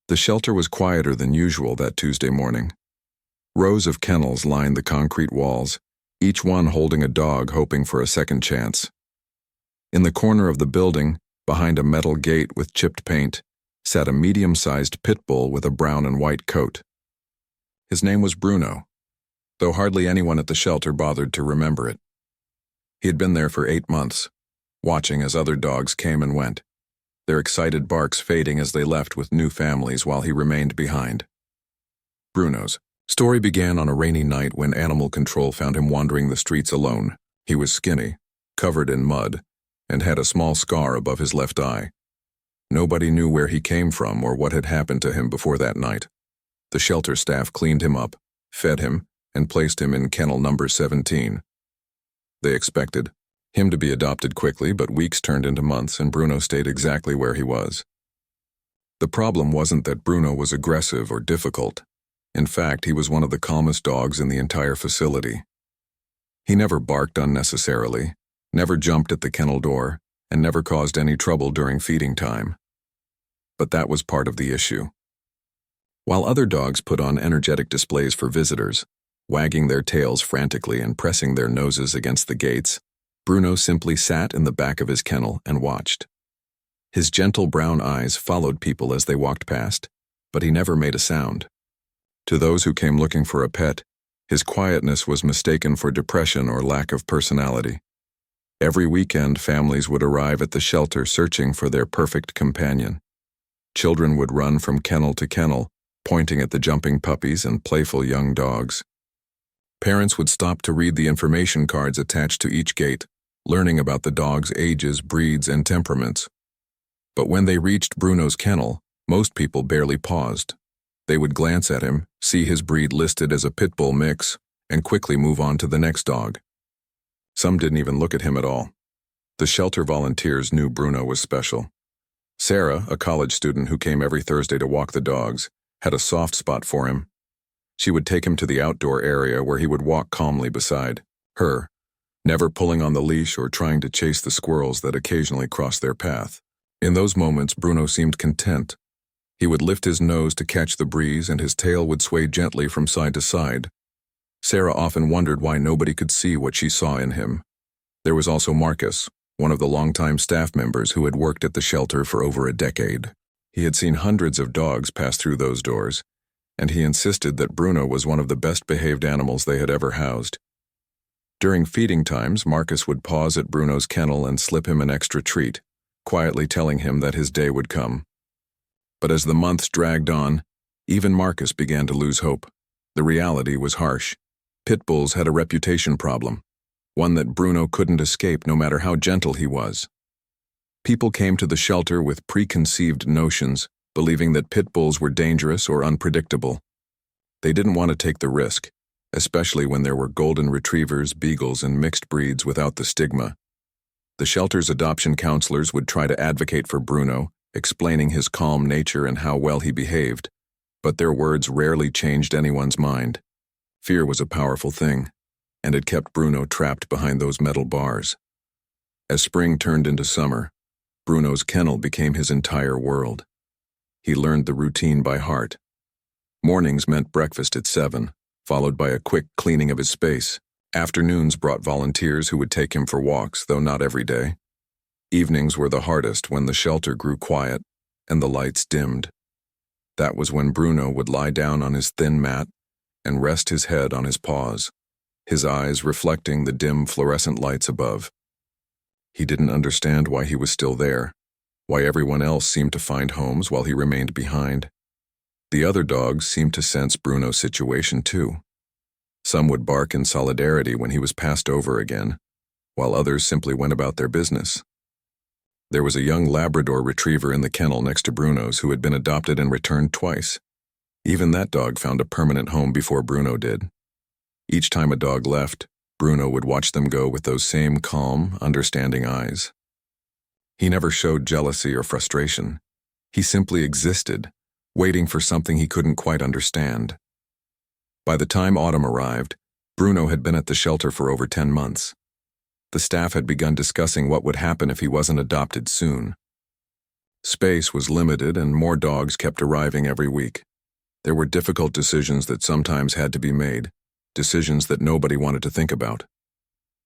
The shelter was quieter than usual that Tuesday morning. Rows of kennels lined the concrete walls, each one holding a dog hoping for a second chance. In the corner of the building, behind a metal gate with chipped paint, sat a medium-sized Pitbull with a brown and white coat. His name was Bruno, though hardly anyone at the shelter bothered to remember it. He had been there for 8 months, watching as other dogs came and went, their excited barks fading as they left with new families while he remained behind. Bruno's story began on a rainy night when animal control found him wandering the streets alone. He was skinny, covered in mud, and had a small scar above his left eye. Nobody knew where he came from or what had happened to him before that night. The shelter staff cleaned him up, fed him, and placed him in kennel number 17. They expected him to be adopted quickly, but weeks turned into months and Bruno stayed exactly where he was. The problem wasn't that Bruno was aggressive or difficult. In fact, he was one of the calmest dogs in the entire facility. He never barked unnecessarily, never jumped at the kennel door, and never caused any trouble during feeding time. But that was part of the issue. While other dogs put on energetic displays for visitors, wagging their tails frantically and pressing their noses against the gates, Bruno simply sat in the back of his kennel and watched. His gentle brown eyes followed people as they walked past, but he never made a sound. To those who came looking for a pet, his quietness was mistaken for depression or lack of personality. Every weekend, families would arrive at the shelter searching for their perfect companion. Children would run from kennel to kennel, pointing at the jumping puppies and playful young dogs. Parents would stop to read the information cards attached to each gate, learning about the dogs' ages, breeds, and temperaments. But when they reached Bruno's kennel, most people barely paused. They would glance at him, see his breed listed as a Pitbull mix, and quickly move on to the next dog. Some didn't even look at him at all. The shelter volunteers knew Bruno was special. Sarah, a college student who came every Thursday to walk the dogs, had a soft spot for him. She would take him to the outdoor area where he would walk calmly beside her, never pulling on the leash or trying to chase the squirrels that occasionally crossed their path. In those moments, Bruno seemed content. He would lift his nose to catch the breeze and his tail would sway gently from side to side. Sarah often wondered why nobody could see what she saw in him. There was also Marcus, one of the longtime staff members who had worked at the shelter for over a decade. He had seen hundreds of dogs pass through those doors, and he insisted that Bruno was one of the best-behaved animals they had ever housed. During feeding times, Marcus would pause at Bruno's kennel and slip him an extra treat, quietly telling him that his day would come. But as the months dragged on, even Marcus began to lose hope. The reality was harsh. Pit bulls had a reputation problem, one that Bruno couldn't escape no matter how gentle he was. People came to the shelter with preconceived notions, believing that pit bulls were dangerous or unpredictable. They didn't want to take the risk, especially when there were golden retrievers, beagles, and mixed breeds without the stigma. The shelter's adoption counselors would try to advocate for Bruno, explaining his calm nature and how well he behaved, but their words rarely changed anyone's mind. Fear was a powerful thing, and it kept Bruno trapped behind those metal bars. As spring turned into summer, Bruno's kennel became his entire world. He learned the routine by heart. Mornings meant breakfast at 7, followed by a quick cleaning of his space. Afternoons brought volunteers who would take him for walks, though not every day. Evenings were the hardest when the shelter grew quiet and the lights dimmed. That was when Bruno would lie down on his thin mat and rest his head on his paws, his eyes reflecting the dim fluorescent lights above. He didn't understand why he was still there, why everyone else seemed to find homes while he remained behind. The other dogs seemed to sense Bruno's situation too. Some would bark in solidarity when he was passed over again, while others simply went about their business. There was a young Labrador retriever in the kennel next to Bruno's who had been adopted and returned twice. Even that dog found a permanent home before Bruno did. Each time a dog left, Bruno would watch them go with those same calm, understanding eyes. He never showed jealousy or frustration. He simply existed, waiting for something he couldn't quite understand. By the time autumn arrived, Bruno had been at the shelter for over 10 months. The staff had begun discussing what would happen if he wasn't adopted soon. Space was limited and more dogs kept arriving every week. There were difficult decisions that sometimes had to be made, decisions that nobody wanted to think about.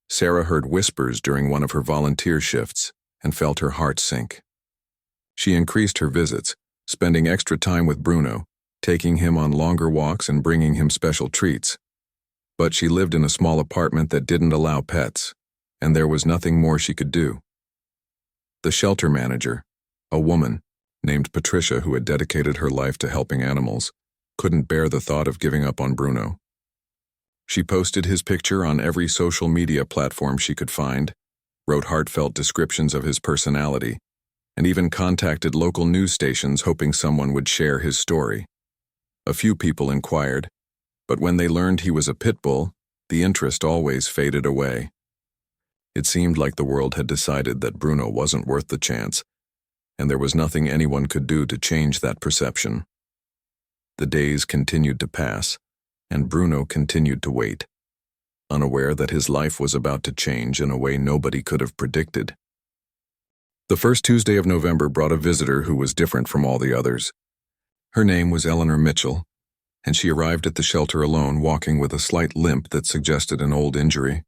Sarah heard whispers during one of her volunteer shifts and felt her heart sink. She increased her visits, spending extra time with Bruno, taking him on longer walks and bringing him special treats. But she lived in a small apartment that didn't allow pets, and there was nothing more she could do. The shelter manager, a woman named Patricia who had dedicated her life to helping animals, couldn't bear the thought of giving up on Bruno. She posted his picture on every social media platform she could find, wrote heartfelt descriptions of his personality, and even contacted local news stations hoping someone would share his story. A few people inquired, but when they learned he was a Pitbull, the interest always faded away. It seemed like the world had decided that Bruno wasn't worth the chance, and there was nothing anyone could do to change that perception. The days continued to pass, and Bruno continued to wait, unaware that his life was about to change in a way nobody could have predicted. The first Tuesday of November brought a visitor who was different from all the others. Her name was Eleanor Mitchell, and she arrived at the shelter alone, walking with a slight limp that suggested an old injury.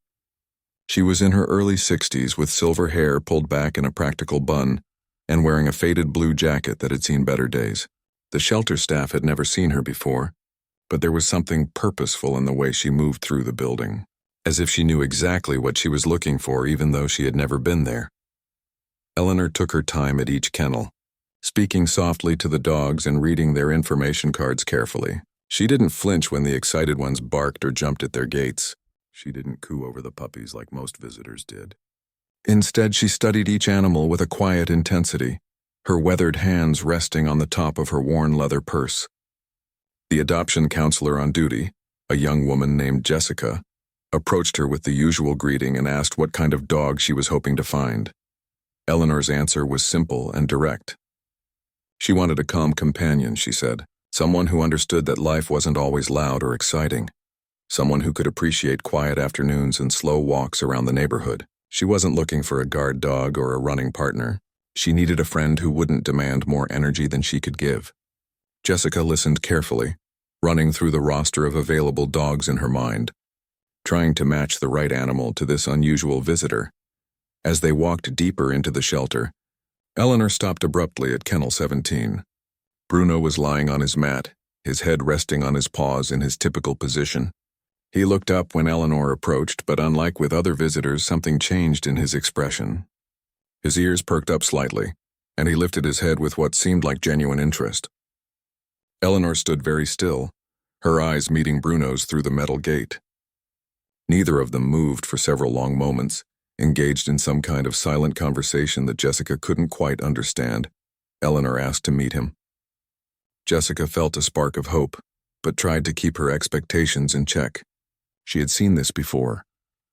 She was in her early 60s with silver hair pulled back in a practical bun and wearing a faded blue jacket that had seen better days. The shelter staff had never seen her before, but there was something purposeful in the way she moved through the building, as if she knew exactly what she was looking for even though she had never been there. Eleanor took her time at each kennel, speaking softly to the dogs and reading their information cards carefully. She didn't flinch when the excited ones barked or jumped at their gates. She didn't coo over the puppies like most visitors did. Instead, she studied each animal with a quiet intensity, her weathered hands resting on the top of her worn leather purse. The adoption counselor on duty, a young woman named Jessica, approached her with the usual greeting and asked what kind of dog she was hoping to find. Eleanor's answer was simple and direct. She wanted a calm companion, she said, someone who understood that life wasn't always loud or exciting, someone who could appreciate quiet afternoons and slow walks around the neighborhood. She wasn't looking for a guard dog or a running partner. She needed a friend who wouldn't demand more energy than she could give. Jessica listened carefully, running through the roster of available dogs in her mind, trying to match the right animal to this unusual visitor. As they walked deeper into the shelter, Eleanor stopped abruptly at Kennel 17. Bruno was lying on his mat, his head resting on his paws in his typical position. He looked up when Eleanor approached, but unlike with other visitors, something changed in his expression. His ears perked up slightly, and he lifted his head with what seemed like genuine interest. Eleanor stood very still, her eyes meeting Bruno's through the metal gate. Neither of them moved for several long moments, engaged in some kind of silent conversation that Jessica couldn't quite understand. Eleanor asked to meet him. Jessica felt a spark of hope, but tried to keep her expectations in check. She had seen this before,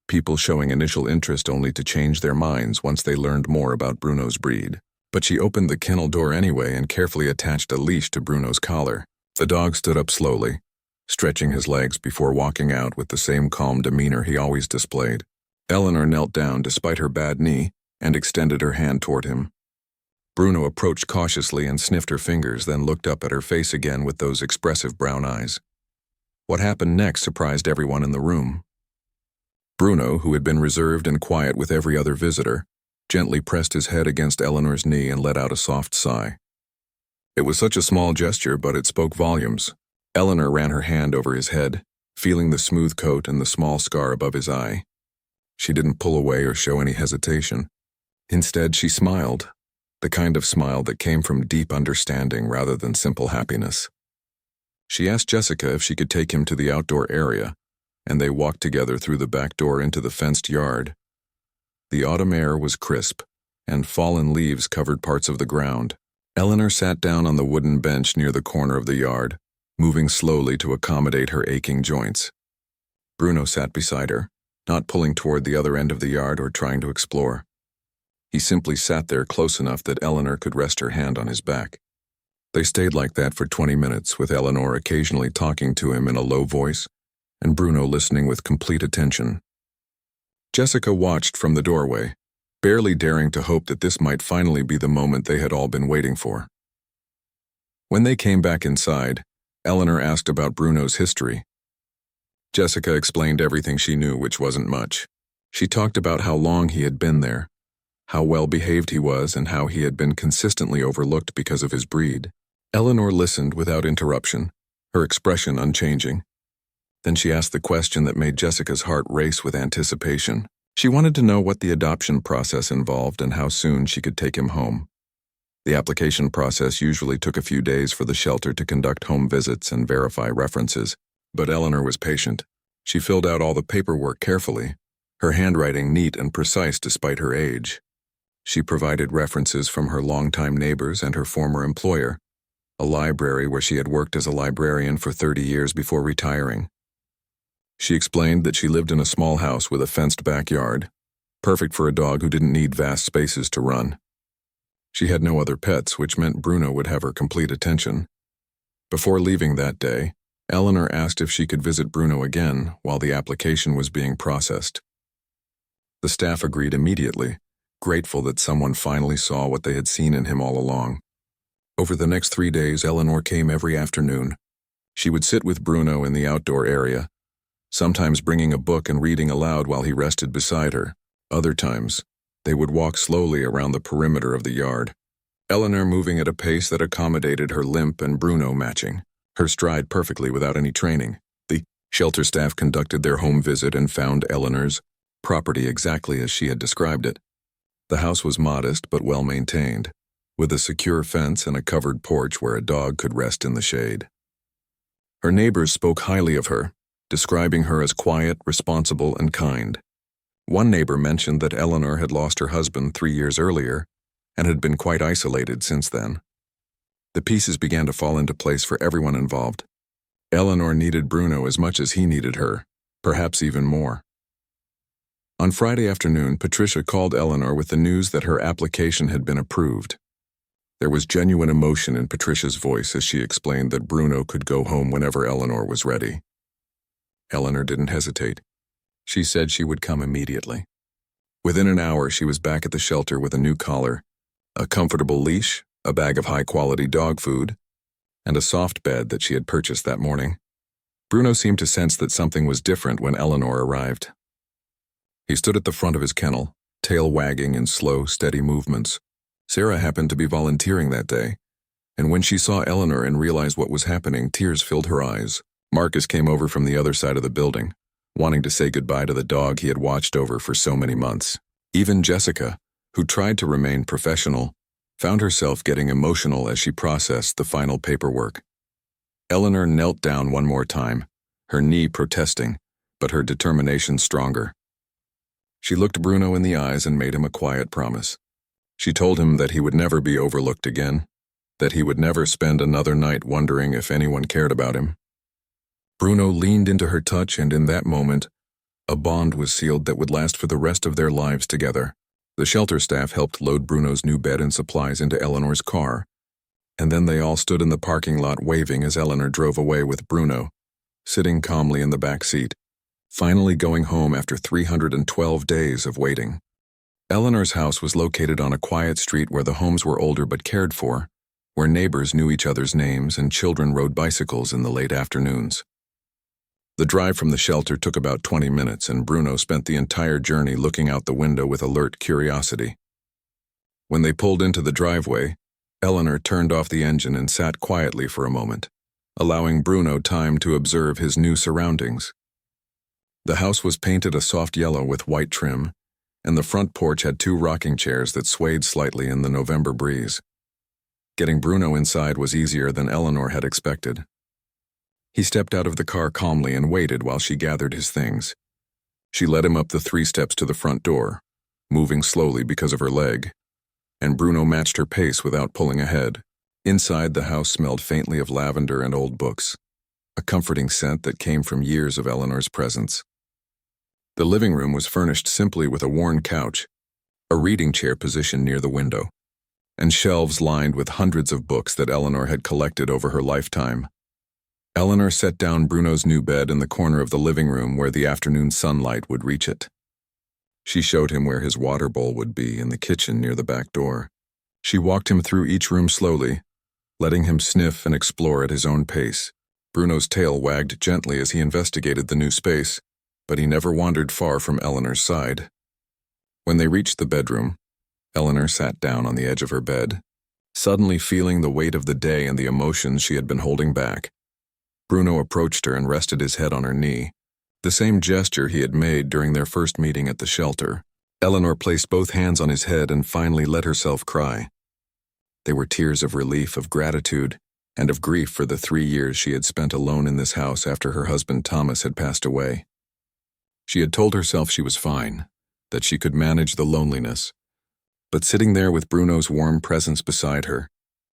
people showing initial interest only to change their minds once they learned more about Bruno's breed. But she opened the kennel door anyway and carefully attached a leash to Bruno's collar. The dog stood up slowly, stretching his legs before walking out with the same calm demeanor he always displayed. Eleanor knelt down despite her bad knee and extended her hand toward him. Bruno approached cautiously and sniffed her fingers, then looked up at her face again with those expressive brown eyes. What happened next surprised everyone in the room. Bruno, who had been reserved and quiet with every other visitor, gently pressed his head against Eleanor's knee and let out a soft sigh. It was such a small gesture, but it spoke volumes. Eleanor ran her hand over his head, feeling the smooth coat and the small scar above his eye. She didn't pull away or show any hesitation. Instead, she smiled, the kind of smile that came from deep understanding rather than simple happiness. She asked Jessica if she could take him to the outdoor area, and they walked together through the back door into the fenced yard. The autumn air was crisp, and fallen leaves covered parts of the ground. Eleanor sat down on the wooden bench near the corner of the yard, moving slowly to accommodate her aching joints. Bruno sat beside her, not pulling toward the other end of the yard or trying to explore. He simply sat there close enough that Eleanor could rest her hand on his back. They stayed like that for 20 minutes, with Eleanor occasionally talking to him in a low voice, and Bruno listening with complete attention. Jessica watched from the doorway, barely daring to hope that this might finally be the moment they had all been waiting for. When they came back inside, Eleanor asked about Bruno's history. Jessica explained everything she knew, which wasn't much. She talked about how long he had been there, how well behaved he was, and how he had been consistently overlooked because of his breed. Eleanor listened without interruption, her expression unchanging. Then she asked the question that made Jessica's heart race with anticipation. She wanted to know what the adoption process involved and how soon she could take him home. The application process usually took a few days for the shelter to conduct home visits and verify references, but Eleanor was patient. She filled out all the paperwork carefully, her handwriting neat and precise despite her age. She provided references from her longtime neighbors and her former employer, a library where she had worked as a librarian for 30 years before retiring. She explained that she lived in a small house with a fenced backyard, perfect for a dog who didn't need vast spaces to run. She had no other pets, which meant Bruno would have her complete attention. Before leaving that day, Eleanor asked if she could visit Bruno again while the application was being processed. The staff agreed immediately, grateful that someone finally saw what they had seen in him all along. Over the next 3 days, Eleanor came every afternoon. She would sit with Bruno in the outdoor area, sometimes bringing a book and reading aloud while he rested beside her. Other times, they would walk slowly around the perimeter of the yard, Eleanor moving at a pace that accommodated her limp and Bruno matching, her stride perfectly without any training. The shelter staff conducted their home visit and found Eleanor's property exactly as she had described it. The house was modest but well maintained, with a secure fence and a covered porch where a dog could rest in the shade. Her neighbors spoke highly of her, describing her as quiet, responsible, and kind. One neighbor mentioned that Eleanor had lost her husband 3 years earlier and had been quite isolated since then. The pieces began to fall into place for everyone involved. Eleanor needed Bruno as much as he needed her, perhaps even more. On Friday afternoon, Patricia called Eleanor with the news that her application had been approved. There was genuine emotion in Patricia's voice as she explained that Bruno could go home whenever Eleanor was ready. Eleanor didn't hesitate. She said she would come immediately. Within an hour, she was back at the shelter with a new collar, a comfortable leash, a bag of high-quality dog food, and a soft bed that she had purchased that morning. Bruno seemed to sense that something was different when Eleanor arrived. He stood at the front of his kennel, tail wagging in slow, steady movements. Sarah happened to be volunteering that day, and when she saw Eleanor and realized what was happening, tears filled her eyes. Marcus came over from the other side of the building, wanting to say goodbye to the dog he had watched over for so many months. Even Jessica, who tried to remain professional, found herself getting emotional as she processed the final paperwork. Eleanor knelt down one more time, her knee protesting, but her determination stronger. She looked Bruno in the eyes and made him a quiet promise. She told him that he would never be overlooked again, that he would never spend another night wondering if anyone cared about him. Bruno leaned into her touch, and in that moment, a bond was sealed that would last for the rest of their lives together. The shelter staff helped load Bruno's new bed and supplies into Eleanor's car, and then they all stood in the parking lot waving as Eleanor drove away with Bruno, sitting calmly in the back seat, finally going home after 312 days of waiting. Eleanor's house was located on a quiet street where the homes were older but cared for, where neighbors knew each other's names and children rode bicycles in the late afternoons. The drive from the shelter took about 20 minutes, and Bruno spent the entire journey looking out the window with alert curiosity. When they pulled into the driveway, Eleanor turned off the engine and sat quietly for a moment, allowing Bruno time to observe his new surroundings. The house was painted a soft yellow with white trim, and the front porch had 2 rocking chairs that swayed slightly in the November breeze. Getting Bruno inside was easier than Eleanor had expected. He stepped out of the car calmly and waited while she gathered his things. She led him up the 3 steps to the front door, moving slowly because of her leg, and Bruno matched her pace without pulling ahead. Inside, the house smelled faintly of lavender and old books, a comforting scent that came from years of Eleanor's presence. The living room was furnished simply with a worn couch, a reading chair positioned near the window, and shelves lined with hundreds of books that Eleanor had collected over her lifetime. Eleanor set down Bruno's new bed in the corner of the living room where the afternoon sunlight would reach it. She showed him where his water bowl would be in the kitchen near the back door. She walked him through each room slowly, letting him sniff and explore at his own pace. Bruno's tail wagged gently as he investigated the new space, but he never wandered far from Eleanor's side. When they reached the bedroom, Eleanor sat down on the edge of her bed, suddenly feeling the weight of the day and the emotions she had been holding back. Bruno approached her and rested his head on her knee, the same gesture he had made during their first meeting at the shelter. Eleanor placed both hands on his head and finally let herself cry. They were tears of relief, of gratitude, and of grief for the 3 years she had spent alone in this house after her husband Thomas had passed away. She had told herself she was fine, that she could manage the loneliness. But sitting there with Bruno's warm presence beside her,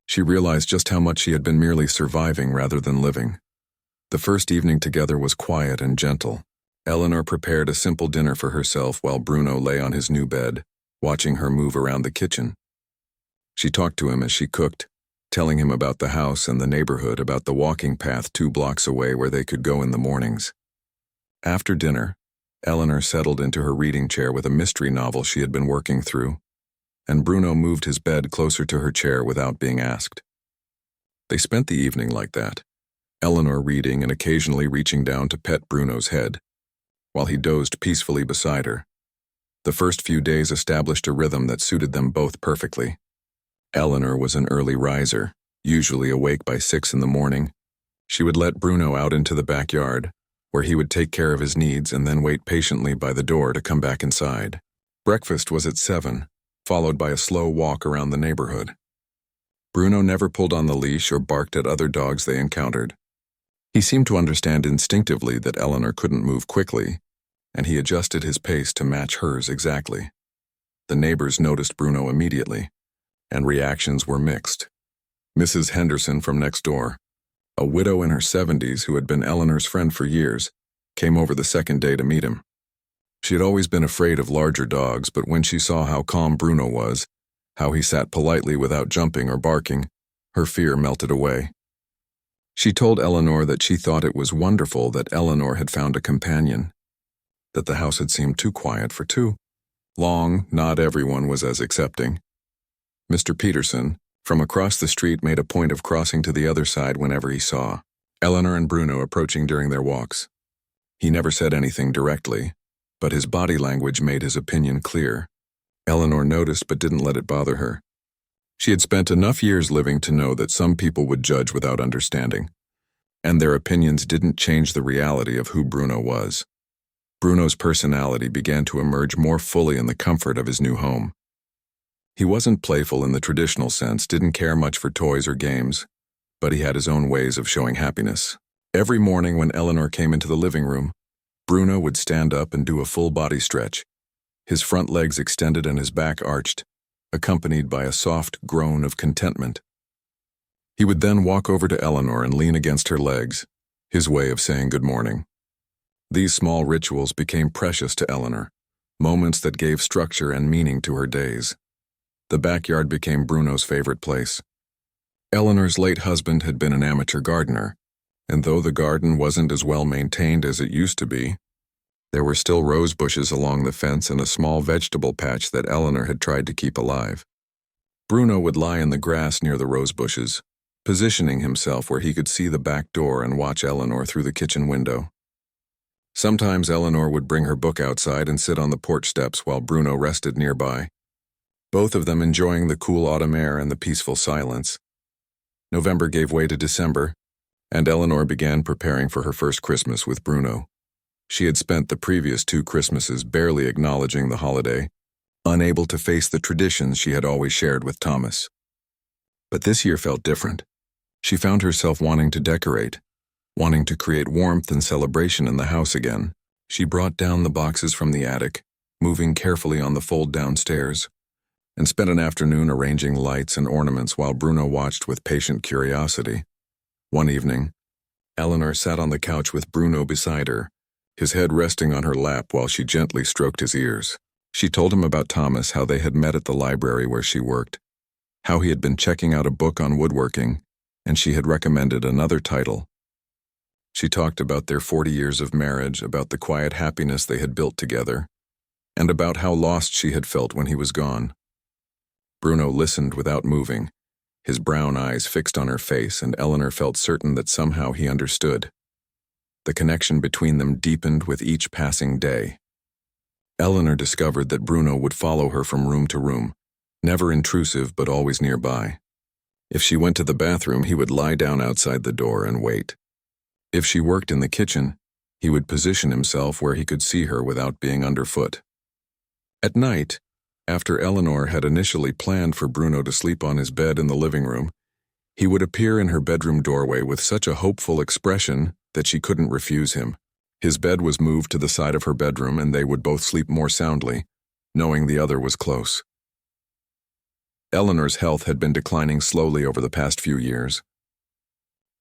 she realized just how much she had been merely surviving rather than living. The first evening together was quiet and gentle. Eleanor prepared a simple dinner for herself while Bruno lay on his new bed, watching her move around the kitchen. She talked to him as she cooked, telling him about the house and the neighborhood, about the walking path 2 blocks away where they could go in the mornings. After dinner, Eleanor settled into her reading chair with a mystery novel she had been working through, and Bruno moved his bed closer to her chair without being asked. They spent the evening like that, Eleanor reading and occasionally reaching down to pet Bruno's head, while he dozed peacefully beside her. The first few days established a rhythm that suited them both perfectly. Eleanor was an early riser, usually awake by 6 in the morning. She would let Bruno out into the backyard, where he would take care of his needs and then wait patiently by the door to come back inside. Breakfast was at 7, followed by a slow walk around the neighborhood. Bruno never pulled on the leash or barked at other dogs they encountered. He seemed to understand instinctively that Eleanor couldn't move quickly, and he adjusted his pace to match hers exactly. The neighbors noticed Bruno immediately, and reactions were mixed. Mrs. Henderson from next door, a widow in her 70s who had been Eleanor's friend for years, came over the second day to meet him. She had always been afraid of larger dogs, but when she saw how calm Bruno was, how he sat politely without jumping or barking, her fear melted away. She told Eleanor that she thought it was wonderful that Eleanor had found a companion, that the house had seemed too quiet for too long. Not everyone was as accepting. Mr. Peterson, from across the street, made a point of crossing to the other side whenever he saw Eleanor and Bruno approaching during their walks. He never said anything directly, but his body language made his opinion clear. Eleanor noticed but didn't let it bother her. She had spent enough years living to know that some people would judge without understanding, and their opinions didn't change the reality of who Bruno was. Bruno's personality began to emerge more fully in the comfort of his new home. He wasn't playful in the traditional sense, didn't care much for toys or games, but he had his own ways of showing happiness. Every morning when Eleanor came into the living room, Bruno would stand up and do a full body stretch, his front legs extended and his back arched, accompanied by a soft groan of contentment. He would then walk over to Eleanor and lean against her legs, his way of saying good morning. These small rituals became precious to Eleanor, moments that gave structure and meaning to her days. The backyard became Bruno's favorite place. Eleanor's late husband had been an amateur gardener, and though the garden wasn't as well maintained as it used to be, there were still rose bushes along the fence and a small vegetable patch that Eleanor had tried to keep alive. Bruno would lie in the grass near the rose bushes, positioning himself where he could see the back door and watch Eleanor through the kitchen window. Sometimes Eleanor would bring her book outside and sit on the porch steps while Bruno rested nearby, both of them enjoying the cool autumn air and the peaceful silence. November gave way to December, and Eleanor began preparing for her first Christmas with Bruno. She had spent the previous 2 Christmases barely acknowledging the holiday, unable to face the traditions she had always shared with Thomas. But this year felt different. She found herself wanting to decorate, wanting to create warmth and celebration in the house again. She brought down the boxes from the attic, moving carefully on the fold downstairs, and spent an afternoon arranging lights and ornaments while Bruno watched with patient curiosity. One evening, Eleanor sat on the couch with Bruno beside her, his head resting on her lap while she gently stroked his ears. She told him about Thomas, how they had met at the library where she worked, how he had been checking out a book on woodworking, and she had recommended another title. She talked about their 40 years of marriage, about the quiet happiness they had built together, and about how lost she had felt when he was gone. Bruno listened without moving, his brown eyes fixed on her face, and Eleanor felt certain that somehow he understood. The connection between them deepened with each passing day. Eleanor discovered that Bruno would follow her from room to room, never intrusive but always nearby. If she went to the bathroom, he would lie down outside the door and wait. If she worked in the kitchen, he would position himself where he could see her without being underfoot. At night, after Eleanor had initially planned for Bruno to sleep on his bed in the living room, he would appear in her bedroom doorway with such a hopeful expression that she couldn't refuse him. His bed was moved to the side of her bedroom, and they would both sleep more soundly, knowing the other was close. Eleanor's health had been declining slowly over the past few years.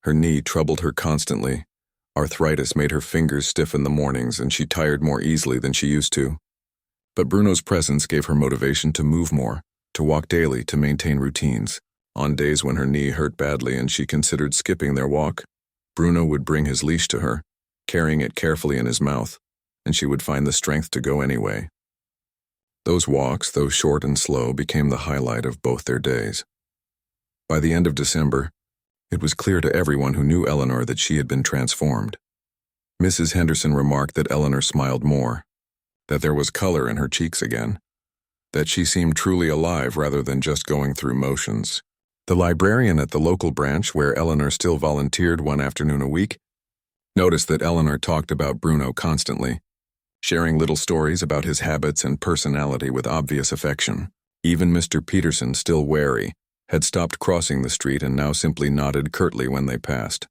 Her knee troubled her constantly. Arthritis made her fingers stiff in the mornings, and she tired more easily than she used to. But Bruno's presence gave her motivation to move more, to walk daily, to maintain routines. On days when her knee hurt badly and she considered skipping their walk, Bruno would bring his leash to her, carrying it carefully in his mouth, and she would find the strength to go anyway. Those walks, though short and slow, became the highlight of both their days. By the end of December, it was clear to everyone who knew Eleanor that she had been transformed. Mrs. Henderson remarked that Eleanor smiled more, that there was color in her cheeks again, that she seemed truly alive rather than just going through motions. The librarian at the local branch, where Eleanor still volunteered one afternoon a week, noticed that Eleanor talked about Bruno constantly, sharing little stories about his habits and personality with obvious affection. Even Mr. Peterson, still wary, had stopped crossing the street and now simply nodded curtly when they passed.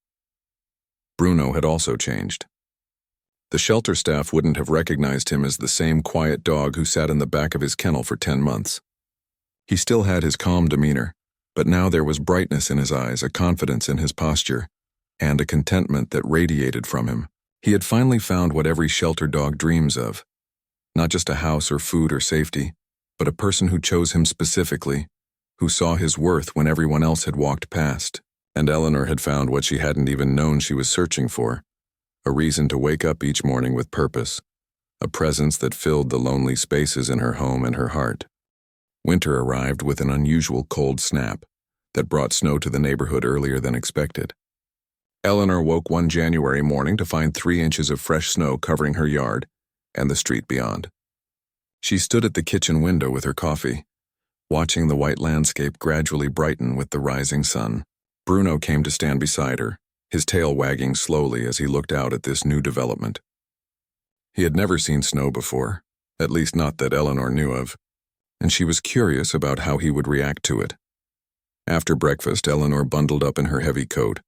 Bruno had also changed. The shelter staff wouldn't have recognized him as the same quiet dog who sat in the back of his kennel for 10 months. He still had his calm demeanor, but now there was brightness in his eyes, a confidence in his posture, and a contentment that radiated from him. He had finally found what every shelter dog dreams of, not just a house or food or safety, but a person who chose him specifically, who saw his worth when everyone else had walked past. And Eleanor had found what she hadn't even known she was searching for, a reason to wake up each morning with purpose, a presence that filled the lonely spaces in her home and her heart. Winter arrived with an unusual cold snap that brought snow to the neighborhood earlier than expected. Eleanor woke one January morning to find 3 inches of fresh snow covering her yard and the street beyond. She stood at the kitchen window with her coffee, watching the white landscape gradually brighten with the rising sun. Bruno came to stand beside her, his tail wagging slowly as he looked out at this new development. He had never seen snow before, at least not that Eleanor knew of, and she was curious about how he would react to it. After breakfast, Eleanor bundled up in her heavy coat,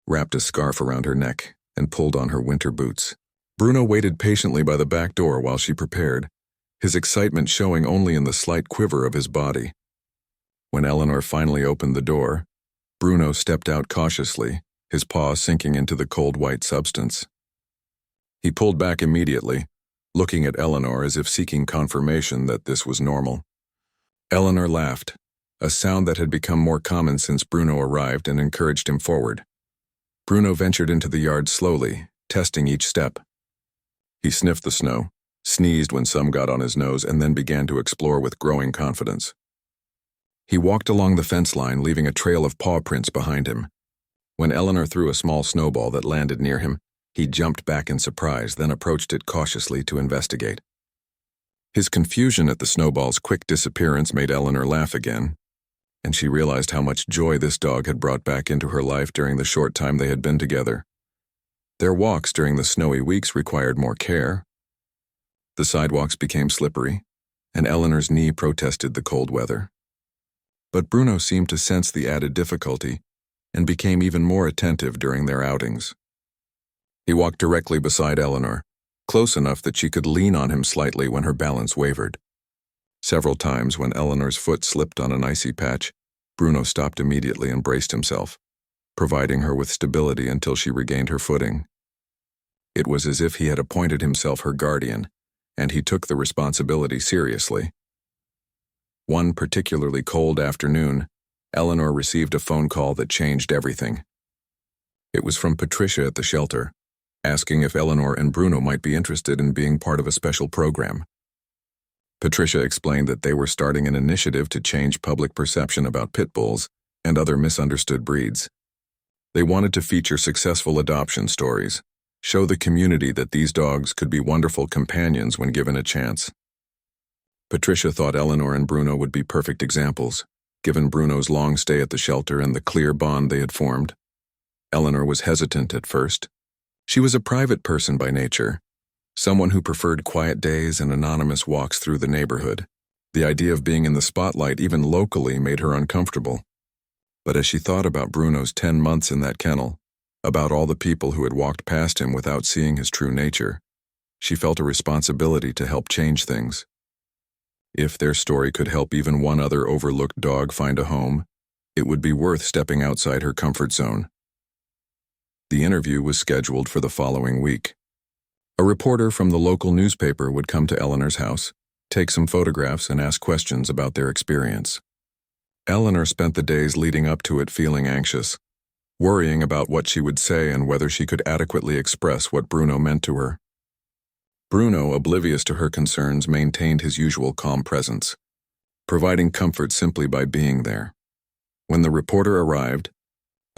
wrapped a scarf around her neck, and pulled on her winter boots. Bruno waited patiently by the back door while she prepared, his excitement showing only in the slight quiver of his body. When Eleanor finally opened the door, Bruno stepped out cautiously, his paw sinking into the cold white substance. He pulled back immediately, looking at Eleanor as if seeking confirmation that this was normal. Eleanor laughed, a sound that had become more common since Bruno arrived, and encouraged him forward. Bruno ventured into the yard slowly, testing each step. He sniffed the snow, sneezed when some got on his nose, and then began to explore with growing confidence. He walked along the fence line, leaving a trail of paw prints behind him. When Eleanor threw a small snowball that landed near him, he jumped back in surprise, then approached it cautiously to investigate. His confusion at the snowball's quick disappearance made Eleanor laugh again, and she realized how much joy this dog had brought back into her life during the short time they had been together. Their walks during the snowy weeks required more care. The sidewalks became slippery, and Eleanor's knee protested the cold weather. But Bruno seemed to sense the added difficulty and became even more attentive during their outings. He walked directly beside Eleanor, close enough that she could lean on him slightly when her balance wavered. Several times when Eleanor's foot slipped on an icy patch, Bruno stopped immediately and braced himself, providing her with stability until she regained her footing. It was as if he had appointed himself her guardian, and he took the responsibility seriously. One particularly cold afternoon, Eleanor received a phone call that changed everything. It was from Patricia at the shelter, asking if Eleanor and Bruno might be interested in being part of a special program. Patricia explained that they were starting an initiative to change public perception about pit bulls and other misunderstood breeds. They wanted to feature successful adoption stories, show the community that these dogs could be wonderful companions when given a chance. Patricia thought Eleanor and Bruno would be perfect examples, given Bruno's long stay at the shelter and the clear bond they had formed. Eleanor was hesitant at first. She was a private person by nature, someone who preferred quiet days and anonymous walks through the neighborhood. The idea of being in the spotlight, even locally, made her uncomfortable. But as she thought about Bruno's 10 months in that kennel, about all the people who had walked past him without seeing his true nature, she felt a responsibility to help change things. If their story could help even one other overlooked dog find a home, it would be worth stepping outside her comfort zone. The interview was scheduled for the following week. A reporter from the local newspaper would come to Eleanor's house, take some photographs, and ask questions about their experience. Eleanor spent the days leading up to it feeling anxious, worrying about what she would say and whether she could adequately express what Bruno meant to her. Bruno, oblivious to her concerns, maintained his usual calm presence, providing comfort simply by being there. When the reporter arrived,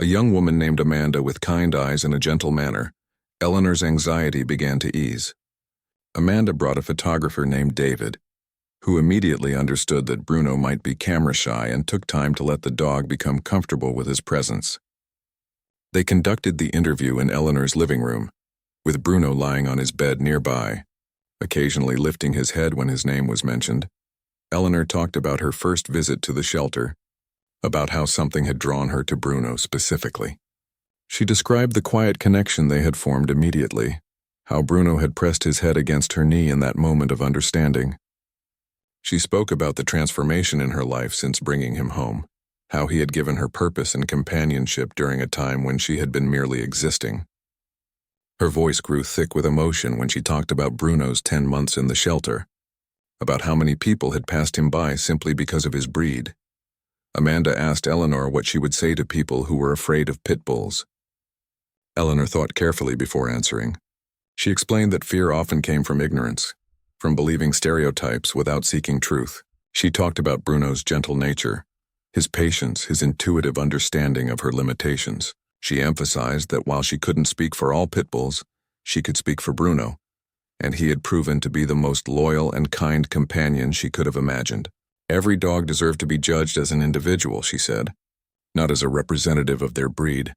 a young woman named Amanda with kind eyes and a gentle manner, Eleanor's anxiety began to ease. Amanda brought a photographer named David, who immediately understood that Bruno might be camera shy and took time to let the dog become comfortable with his presence. They conducted the interview in Eleanor's living room, with Bruno lying on his bed nearby, occasionally lifting his head when his name was mentioned. Eleanor talked about her first visit to the shelter, about how something had drawn her to Bruno specifically. She described the quiet connection they had formed immediately, how Bruno had pressed his head against her knee in that moment of understanding. She spoke about the transformation in her life since bringing him home, how he had given her purpose and companionship during a time when she had been merely existing. Her voice grew thick with emotion when she talked about Bruno's 10 months in the shelter, about how many people had passed him by simply because of his breed. Amanda asked Eleanor what she would say to people who were afraid of pit bulls. Eleanor thought carefully before answering. She explained that fear often came from ignorance, from believing stereotypes without seeking truth. She talked about Bruno's gentle nature, his patience, his intuitive understanding of her limitations. She emphasized that while she couldn't speak for all pit bulls, she could speak for Bruno, and he had proven to be the most loyal and kind companion she could have imagined. Every dog deserved to be judged as an individual, she said, not as a representative of their breed.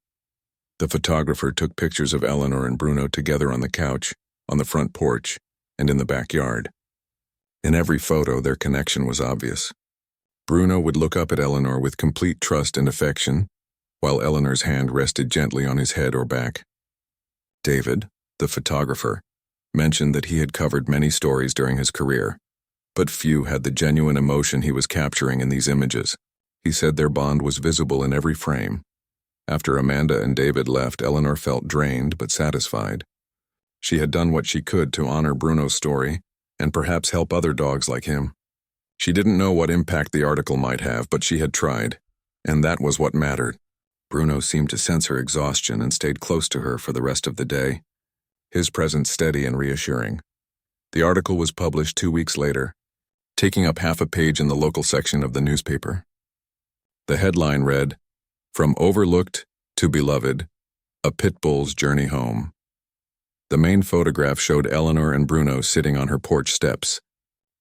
The photographer took pictures of Eleanor and Bruno together on the couch, on the front porch, and in the backyard. In every photo, their connection was obvious. Bruno would look up at Eleanor with complete trust and affection, while Eleanor's hand rested gently on his head or back. David, the photographer, mentioned that he had covered many stories during his career, but few had the genuine emotion he was capturing in these images. He said their bond was visible in every frame. After Amanda and David left, Eleanor felt drained but satisfied. She had done what she could to honor Bruno's story and perhaps help other dogs like him. She didn't know what impact the article might have, but she had tried, and that was what mattered. Bruno seemed to sense her exhaustion and stayed close to her for the rest of the day, his presence steady and reassuring. The article was published 2 weeks later, taking up half a page in the local section of the newspaper. The headline read, "From Overlooked to Beloved, a Pit Bull's Journey Home." The main photograph showed Eleanor and Bruno sitting on her porch steps,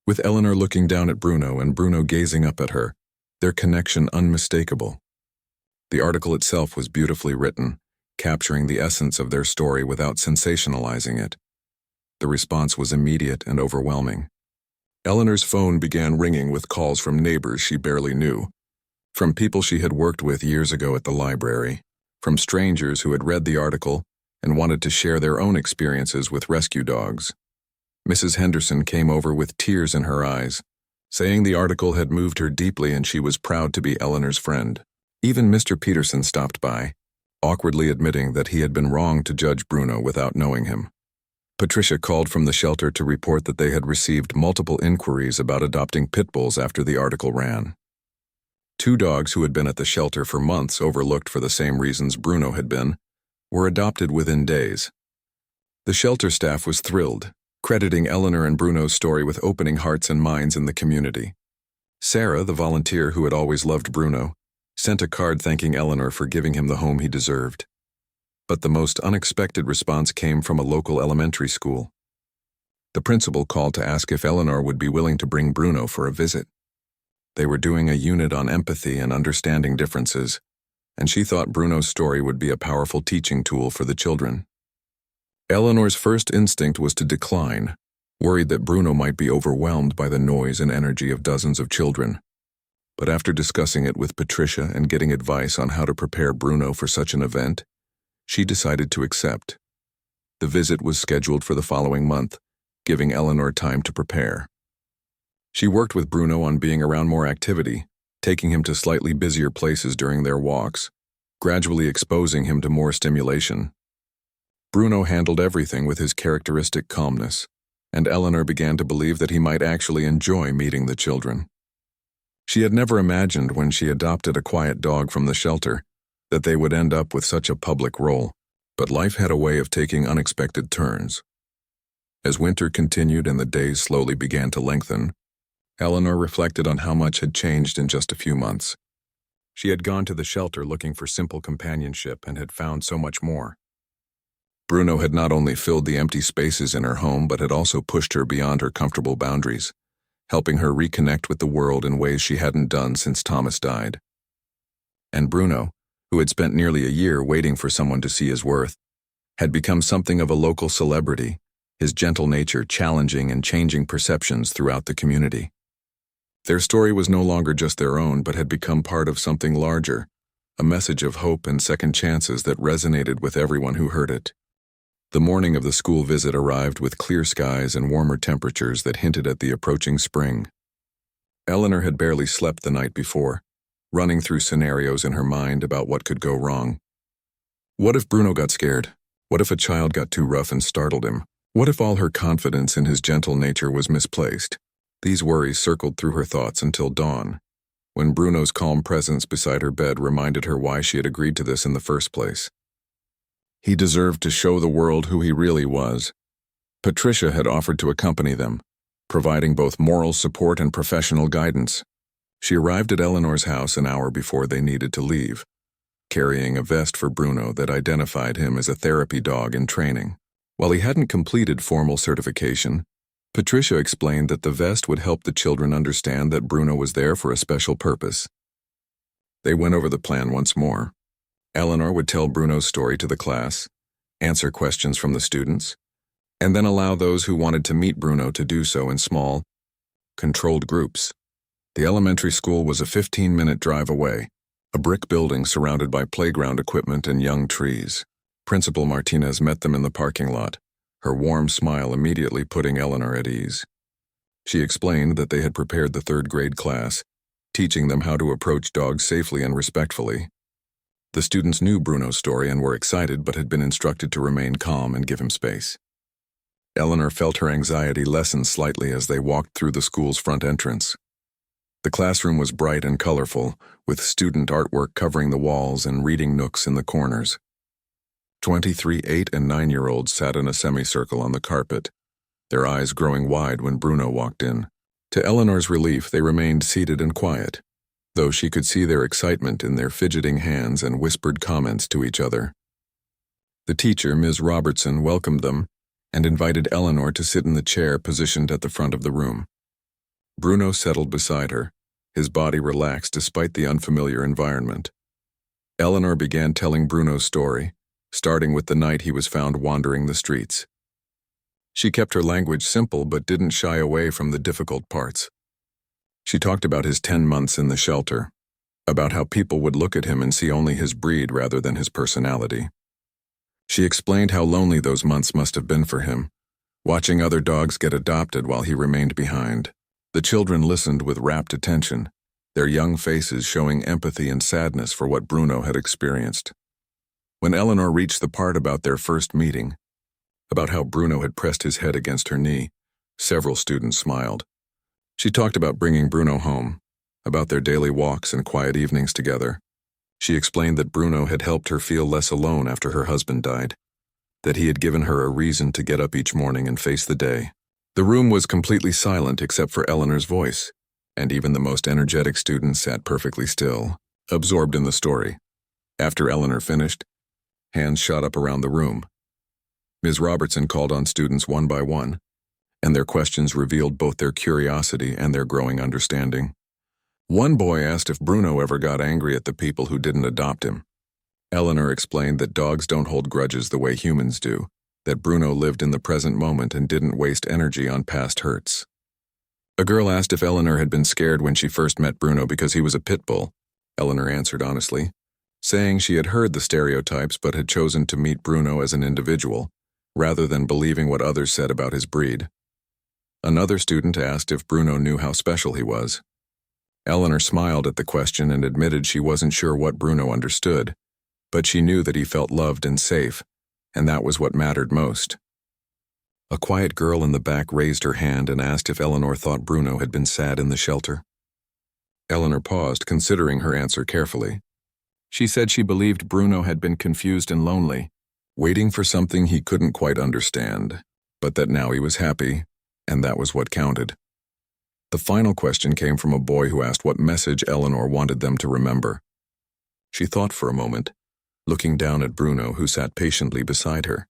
with Eleanor looking down at Bruno and Bruno gazing up at her, their connection unmistakable. The article itself was beautifully written, capturing the essence of their story without sensationalizing it. The response was immediate and overwhelming. Eleanor's phone began ringing with calls from neighbors she barely knew, from people she had worked with years ago at the library, from strangers who had read the article and wanted to share their own experiences with rescue dogs. Mrs. Henderson came over with tears in her eyes, saying the article had moved her deeply and she was proud to be Eleanor's friend. Even Mr. Peterson stopped by, awkwardly admitting that he had been wrong to judge Bruno without knowing him. Patricia called from the shelter to report that they had received multiple inquiries about adopting pit bulls after the article ran. 2 dogs who had been at the shelter for months, overlooked for the same reasons Bruno had been, were adopted within days. The shelter staff was thrilled, crediting Eleanor and Bruno's story with opening hearts and minds in the community. Sarah, the volunteer who had always loved Bruno, sent a card thanking Eleanor for giving him the home he deserved. But the most unexpected response came from a local elementary school. The principal called to ask if Eleanor would be willing to bring Bruno for a visit. They were doing a unit on empathy and understanding differences, and she thought Bruno's story would be a powerful teaching tool for the children. Eleanor's first instinct was to decline, worried that Bruno might be overwhelmed by the noise and energy of dozens of children. But after discussing it with Patricia and getting advice on how to prepare Bruno for such an event, she decided to accept. The visit was scheduled for the following month, giving Eleanor time to prepare. She worked with Bruno on being around more activity, taking him to slightly busier places during their walks, gradually exposing him to more stimulation. Bruno handled everything with his characteristic calmness, and Eleanor began to believe that he might actually enjoy meeting the children. She had never imagined when she adopted a quiet dog from the shelter that they would end up with such a public role, but life had a way of taking unexpected turns. As winter continued and the days slowly began to lengthen, Eleanor reflected on how much had changed in just a few months. She had gone to the shelter looking for simple companionship and had found so much more. Bruno had not only filled the empty spaces in her home but had also pushed her beyond her comfortable boundaries, helping her reconnect with the world in ways she hadn't done since Thomas died. And Bruno, who had spent nearly a year waiting for someone to see his worth, had become something of a local celebrity, his gentle nature challenging and changing perceptions throughout the community. Their story was no longer just their own but had become part of something larger, a message of hope and second chances that resonated with everyone who heard it. The morning of the school visit arrived with clear skies and warmer temperatures that hinted at the approaching spring. Eleanor had barely slept the night before, running through scenarios in her mind about what could go wrong. What if Bruno got scared? What if a child got too rough and startled him? What if all her confidence in his gentle nature was misplaced? These worries circled through her thoughts until dawn, when Bruno's calm presence beside her bed reminded her why she had agreed to this in the first place. He deserved to show the world who he really was. Patricia had offered to accompany them, providing both moral support and professional guidance. She arrived at Eleanor's house an hour before they needed to leave, carrying a vest for Bruno that identified him as a therapy dog in training. While he hadn't completed formal certification, Patricia explained that the vest would help the children understand that Bruno was there for a special purpose. They went over the plan once more. Eleanor would tell Bruno's story to the class, answer questions from the students, and then allow those who wanted to meet Bruno to do so in small, controlled groups. The elementary school was a 15-minute drive away, a brick building surrounded by playground equipment and young trees. Principal Martinez met them in the parking lot, her warm smile immediately putting Eleanor at ease. She explained that they had prepared the third-grade class, teaching them how to approach dogs safely and respectfully. The students knew Bruno's story and were excited but had been instructed to remain calm and give him space. Eleanor felt her anxiety lessen slightly as they walked through the school's front entrance. The classroom was bright and colorful, with student artwork covering the walls and reading nooks in the corners. 23 8- and 9-year-olds sat in a semicircle on the carpet, their eyes growing wide when Bruno walked in. To Eleanor's relief, they remained seated and quiet, though she could see their excitement in their fidgeting hands and whispered comments to each other. The teacher, Ms. Robertson, welcomed them and invited Eleanor to sit in the chair positioned at the front of the room. Bruno settled beside her, his body relaxed despite the unfamiliar environment. Eleanor began telling Bruno's story, starting with the night he was found wandering the streets. She kept her language simple but didn't shy away from the difficult parts. She talked about his 10 months in the shelter, about how people would look at him and see only his breed rather than his personality. She explained how lonely those months must have been for him, watching other dogs get adopted while he remained behind. The children listened with rapt attention, their young faces showing empathy and sadness for what Bruno had experienced. When Eleanor reached the part about their first meeting, about how Bruno had pressed his head against her knee, several students smiled. She talked about bringing Bruno home, about their daily walks and quiet evenings together. She explained that Bruno had helped her feel less alone after her husband died. that he had given her a reason to get up each morning and face the day. The room was completely silent except for Eleanor's voice, and even the most energetic students sat perfectly still, absorbed in the story. After Eleanor finished, hands shot up around the room. Ms. Robertson called on students one by one, and their questions revealed both their curiosity and their growing understanding. One boy asked if Bruno ever got angry at the people who didn't adopt him. Eleanor explained that dogs don't hold grudges the way humans do, that Bruno lived in the present moment and didn't waste energy on past hurts. A girl asked if Eleanor had been scared when she first met Bruno because he was a Pitbull. Eleanor answered honestly, saying she had heard the stereotypes but had chosen to meet Bruno as an individual, rather than believing what others said about his breed. Another student asked if Bruno knew how special he was. Eleanor smiled at the question and admitted she wasn't sure what Bruno understood, but she knew that he felt loved and safe, and that was what mattered most. A quiet girl in the back raised her hand and asked if Eleanor thought Bruno had been sad in the shelter. Eleanor paused, considering her answer carefully. She said she believed Bruno had been confused and lonely, waiting for something he couldn't quite understand, but that now he was happy, and that was what counted. The final question came from a boy who asked what message Eleanor wanted them to remember. She thought for a moment, looking down at Bruno, who sat patiently beside her,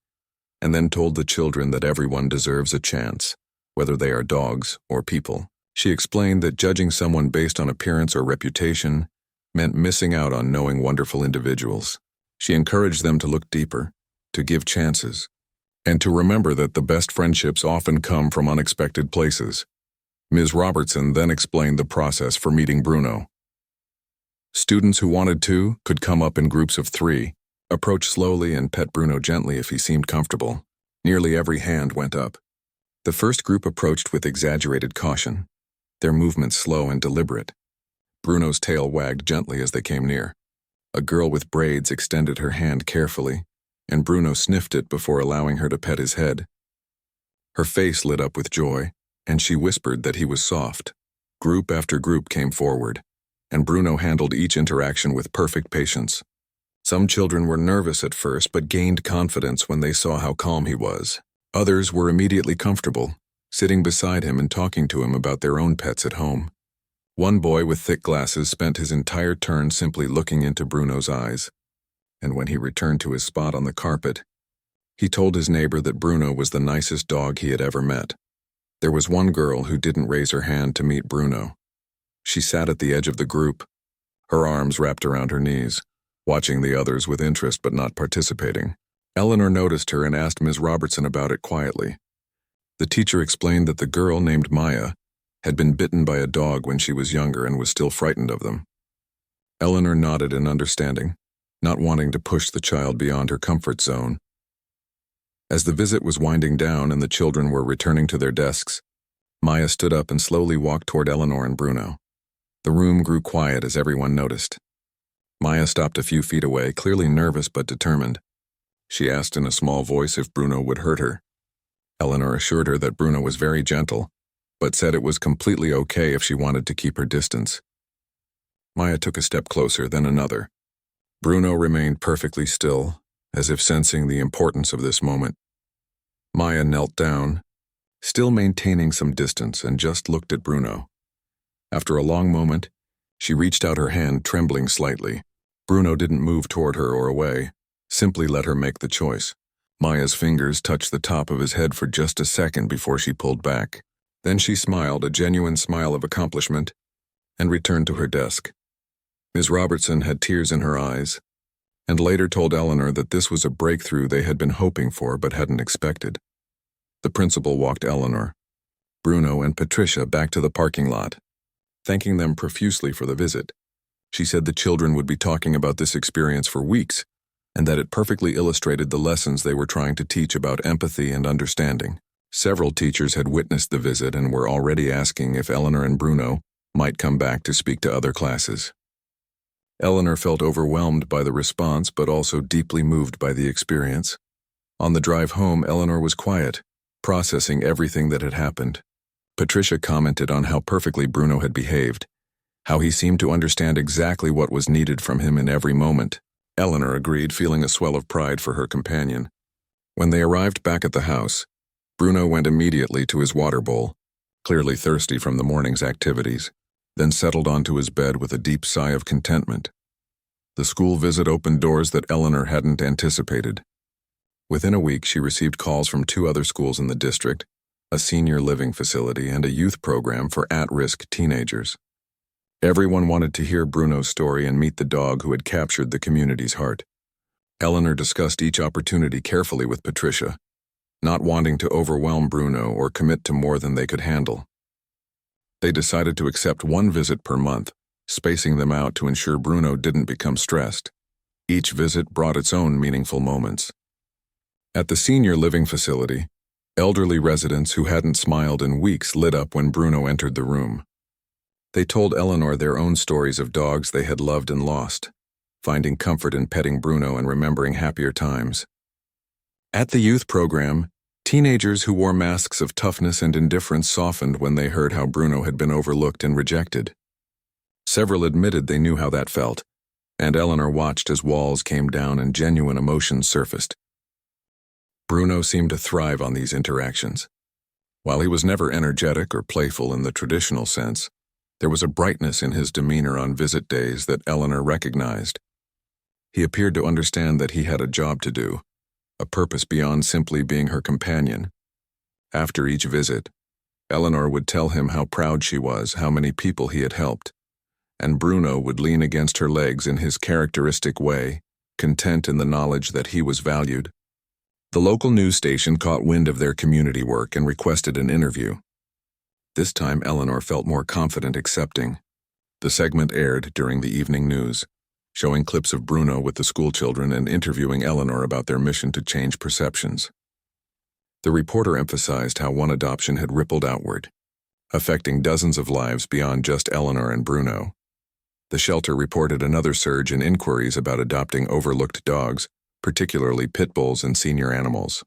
and then told the children that everyone deserves a chance, whether they are dogs or people. She explained that judging someone based on appearance or reputation meant missing out on knowing wonderful individuals. She encouraged them to look deeper, to give chances, and to remember that the best friendships often come from unexpected places. Ms. Robertson then explained the process for meeting Bruno. Students who wanted to could come up in groups of 3, approach slowly and pet Bruno gently if he seemed comfortable. Nearly every hand went up. The first group approached with exaggerated caution, their movements slow and deliberate. Bruno's tail wagged gently as they came near. A girl with braids extended her hand carefully, and Bruno sniffed it before allowing her to pet his head. Her face lit up with joy, and she whispered that he was soft. Group after group came forward, and Bruno handled each interaction with perfect patience. Some children were nervous at first but gained confidence when they saw how calm he was. Others were immediately comfortable, sitting beside him and talking to him about their own pets at home. One boy with thick glasses spent his entire turn simply looking into Bruno's eyes, and when he returned to his spot on the carpet, he told his neighbor that Bruno was the nicest dog he had ever met. There was one girl who didn't raise her hand to meet Bruno. She sat at the edge of the group, her arms wrapped around her knees, watching the others with interest but not participating. Eleanor noticed her and asked Ms. Robertson about it quietly. The teacher explained that the girl, named Maya, had been bitten by a dog when she was younger and was still frightened of them. Eleanor nodded in understanding, not wanting to push the child beyond her comfort zone. As the visit was winding down and the children were returning to their desks, Maya stood up and slowly walked toward Eleanor and Bruno. The room grew quiet as everyone noticed. Maya stopped a few feet away, clearly nervous but determined. She asked in a small voice if Bruno would hurt her. Eleanor assured her that Bruno was very gentle, but said it was completely okay if she wanted to keep her distance. Maya took a step closer, then another. Bruno remained perfectly still, as if sensing the importance of this moment. Maya knelt down, still maintaining some distance, and just looked at Bruno. After a long moment, she reached out her hand, trembling slightly. Bruno didn't move toward her or away, simply let her make the choice. Maya's fingers touched the top of his head for just a second before she pulled back. Then she smiled, a genuine smile of accomplishment, and returned to her desk. Ms. Robertson had tears in her eyes, and later told Eleanor that this was a breakthrough they had been hoping for but hadn't expected. The principal walked Eleanor, Bruno, and Patricia back to the parking lot, thanking them profusely for the visit. She said the children would be talking about this experience for weeks, and that it perfectly illustrated the lessons they were trying to teach about empathy and understanding. Several teachers had witnessed the visit and were already asking if Eleanor and Bruno might come back to speak to other classes. Eleanor felt overwhelmed by the response but also deeply moved by the experience. On the drive home, Eleanor was quiet, processing everything that had happened. Patricia commented on how perfectly Bruno had behaved, how he seemed to understand exactly what was needed from him in every moment. Eleanor agreed, feeling a swell of pride for her companion. When they arrived back at the house, Bruno went immediately to his water bowl, clearly thirsty from the morning's activities, then settled onto his bed with a deep sigh of contentment. The school visit opened doors that Eleanor hadn't anticipated. Within a week, she received calls from 2 other schools in the district, a senior living facility, and a youth program for at-risk teenagers. Everyone wanted to hear Bruno's story and meet the dog who had captured the community's heart. Eleanor discussed each opportunity carefully with Patricia, not wanting to overwhelm Bruno or commit to more than they could handle. They decided to accept 1 visit per month, spacing them out to ensure Bruno didn't become stressed. Each visit brought its own meaningful moments. At the senior living facility, elderly residents who hadn't smiled in weeks lit up when Bruno entered the room. They told Eleanor their own stories of dogs they had loved and lost, finding comfort in petting Bruno and remembering happier times. At the youth program, teenagers who wore masks of toughness and indifference softened when they heard how Bruno had been overlooked and rejected. Several admitted they knew how that felt, and Eleanor watched as walls came down and genuine emotions surfaced. Bruno seemed to thrive on these interactions. While he was never energetic or playful in the traditional sense, there was a brightness in his demeanor on visit days that Eleanor recognized. He appeared to understand that he had a job to do, a purpose beyond simply being her companion. After each visit, Eleanor would tell him how proud she was, how many people he had helped, and Bruno would lean against her legs in his characteristic way, content in the knowledge that he was valued. The local news station caught wind of their community work and requested an interview. This time Eleanor felt more confident accepting. The segment aired during the evening news, showing clips of Bruno with the schoolchildren and interviewing Eleanor about their mission to change perceptions. The reporter emphasized how one adoption had rippled outward, affecting dozens of lives beyond just Eleanor and Bruno. The shelter reported another surge in inquiries about adopting overlooked dogs, particularly Pitbulls and senior animals.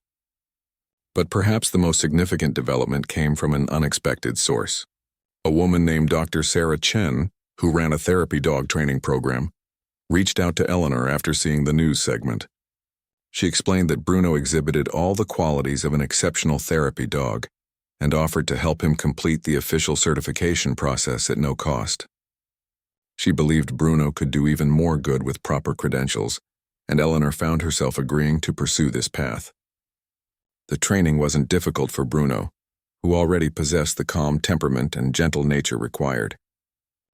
But perhaps the most significant development came from an unexpected source. A woman named Dr. Sarah Chen, who ran a therapy dog training program, reached out to Eleanor after seeing the news segment. She explained that Bruno exhibited all the qualities of an exceptional therapy dog and offered to help him complete the official certification process at no cost. She believed Bruno could do even more good with proper credentials, and Eleanor found herself agreeing to pursue this path. The training wasn't difficult for Bruno, who already possessed the calm temperament and gentle nature required.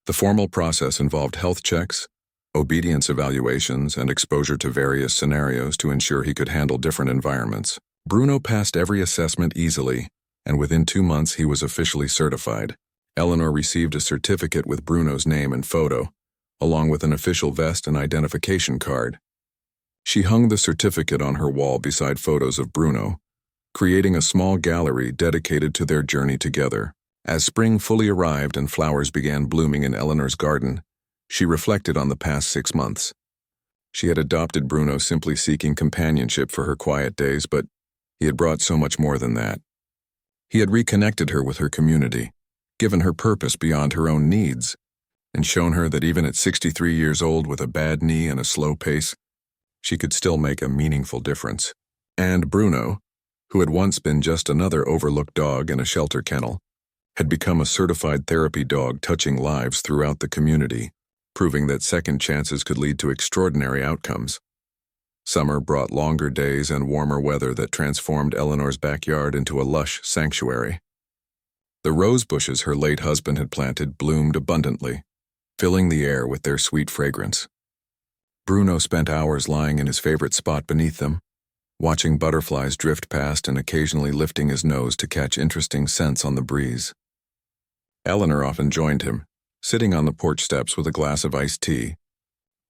The formal process involved health checks, obedience evaluations, and exposure to various scenarios to ensure he could handle different environments. Bruno passed every assessment easily, and within 2 months he was officially certified. Eleanor received a certificate with Bruno's name and photo, along with an official vest and identification card. She hung the certificate on her wall beside photos of Bruno, creating a small gallery dedicated to their journey together. As spring fully arrived and flowers began blooming in Eleanor's garden, she reflected on the past 6 months. She had adopted Bruno simply seeking companionship for her quiet days, but he had brought so much more than that. He had reconnected her with her community, given her purpose beyond her own needs, and shown her that even at 63 years old with a bad knee and a slow pace, she could still make a meaningful difference. And Bruno, who had once been just another overlooked dog in a shelter kennel, had become a certified therapy dog touching lives throughout the community, proving that second chances could lead to extraordinary outcomes. Summer brought longer days and warmer weather that transformed Eleanor's backyard into a lush sanctuary. The rose bushes her late husband had planted bloomed abundantly, filling the air with their sweet fragrance. Bruno spent hours lying in his favorite spot beneath them, watching butterflies drift past and occasionally lifting his nose to catch interesting scents on the breeze. Eleanor often joined him, sitting on the porch steps with a glass of iced tea,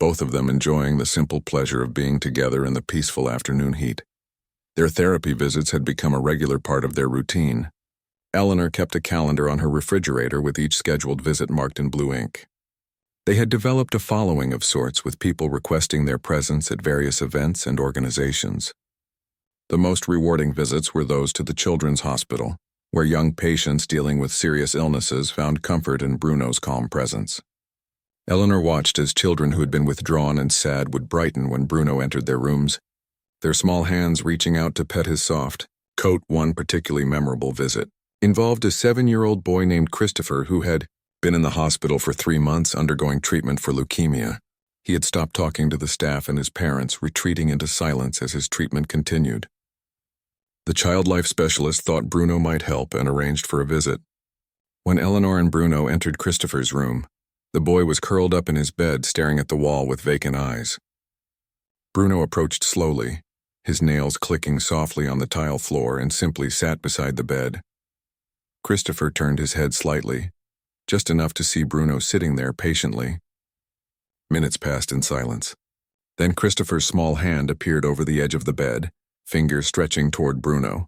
both of them enjoying the simple pleasure of being together in the peaceful afternoon heat. Their therapy visits had become a regular part of their routine. Eleanor kept a calendar on her refrigerator with each scheduled visit marked in blue ink. They had developed a following of sorts, with people requesting their presence at various events and organizations. The most rewarding visits were those to the Children's Hospital, where young patients dealing with serious illnesses found comfort in Bruno's calm presence. Eleanor watched as children who had been withdrawn and sad would brighten when Bruno entered their rooms, their small hands reaching out to pet his soft coat. One particularly memorable visit involved a 7-year-old boy named Christopher who had been in the hospital for 3 months undergoing treatment for leukemia. He had stopped talking to the staff and his parents, retreating into silence as his treatment continued. The child life specialist thought Bruno might help and arranged for a visit. When Eleanor and Bruno entered Christopher's room, the boy was curled up in his bed, staring at the wall with vacant eyes. Bruno approached slowly, his nails clicking softly on the tile floor, and simply sat beside the bed. Christopher turned his head slightly, just enough to see Bruno sitting there patiently. Minutes passed in silence. Then Christopher's small hand appeared over the edge of the bed, fingers stretching toward Bruno.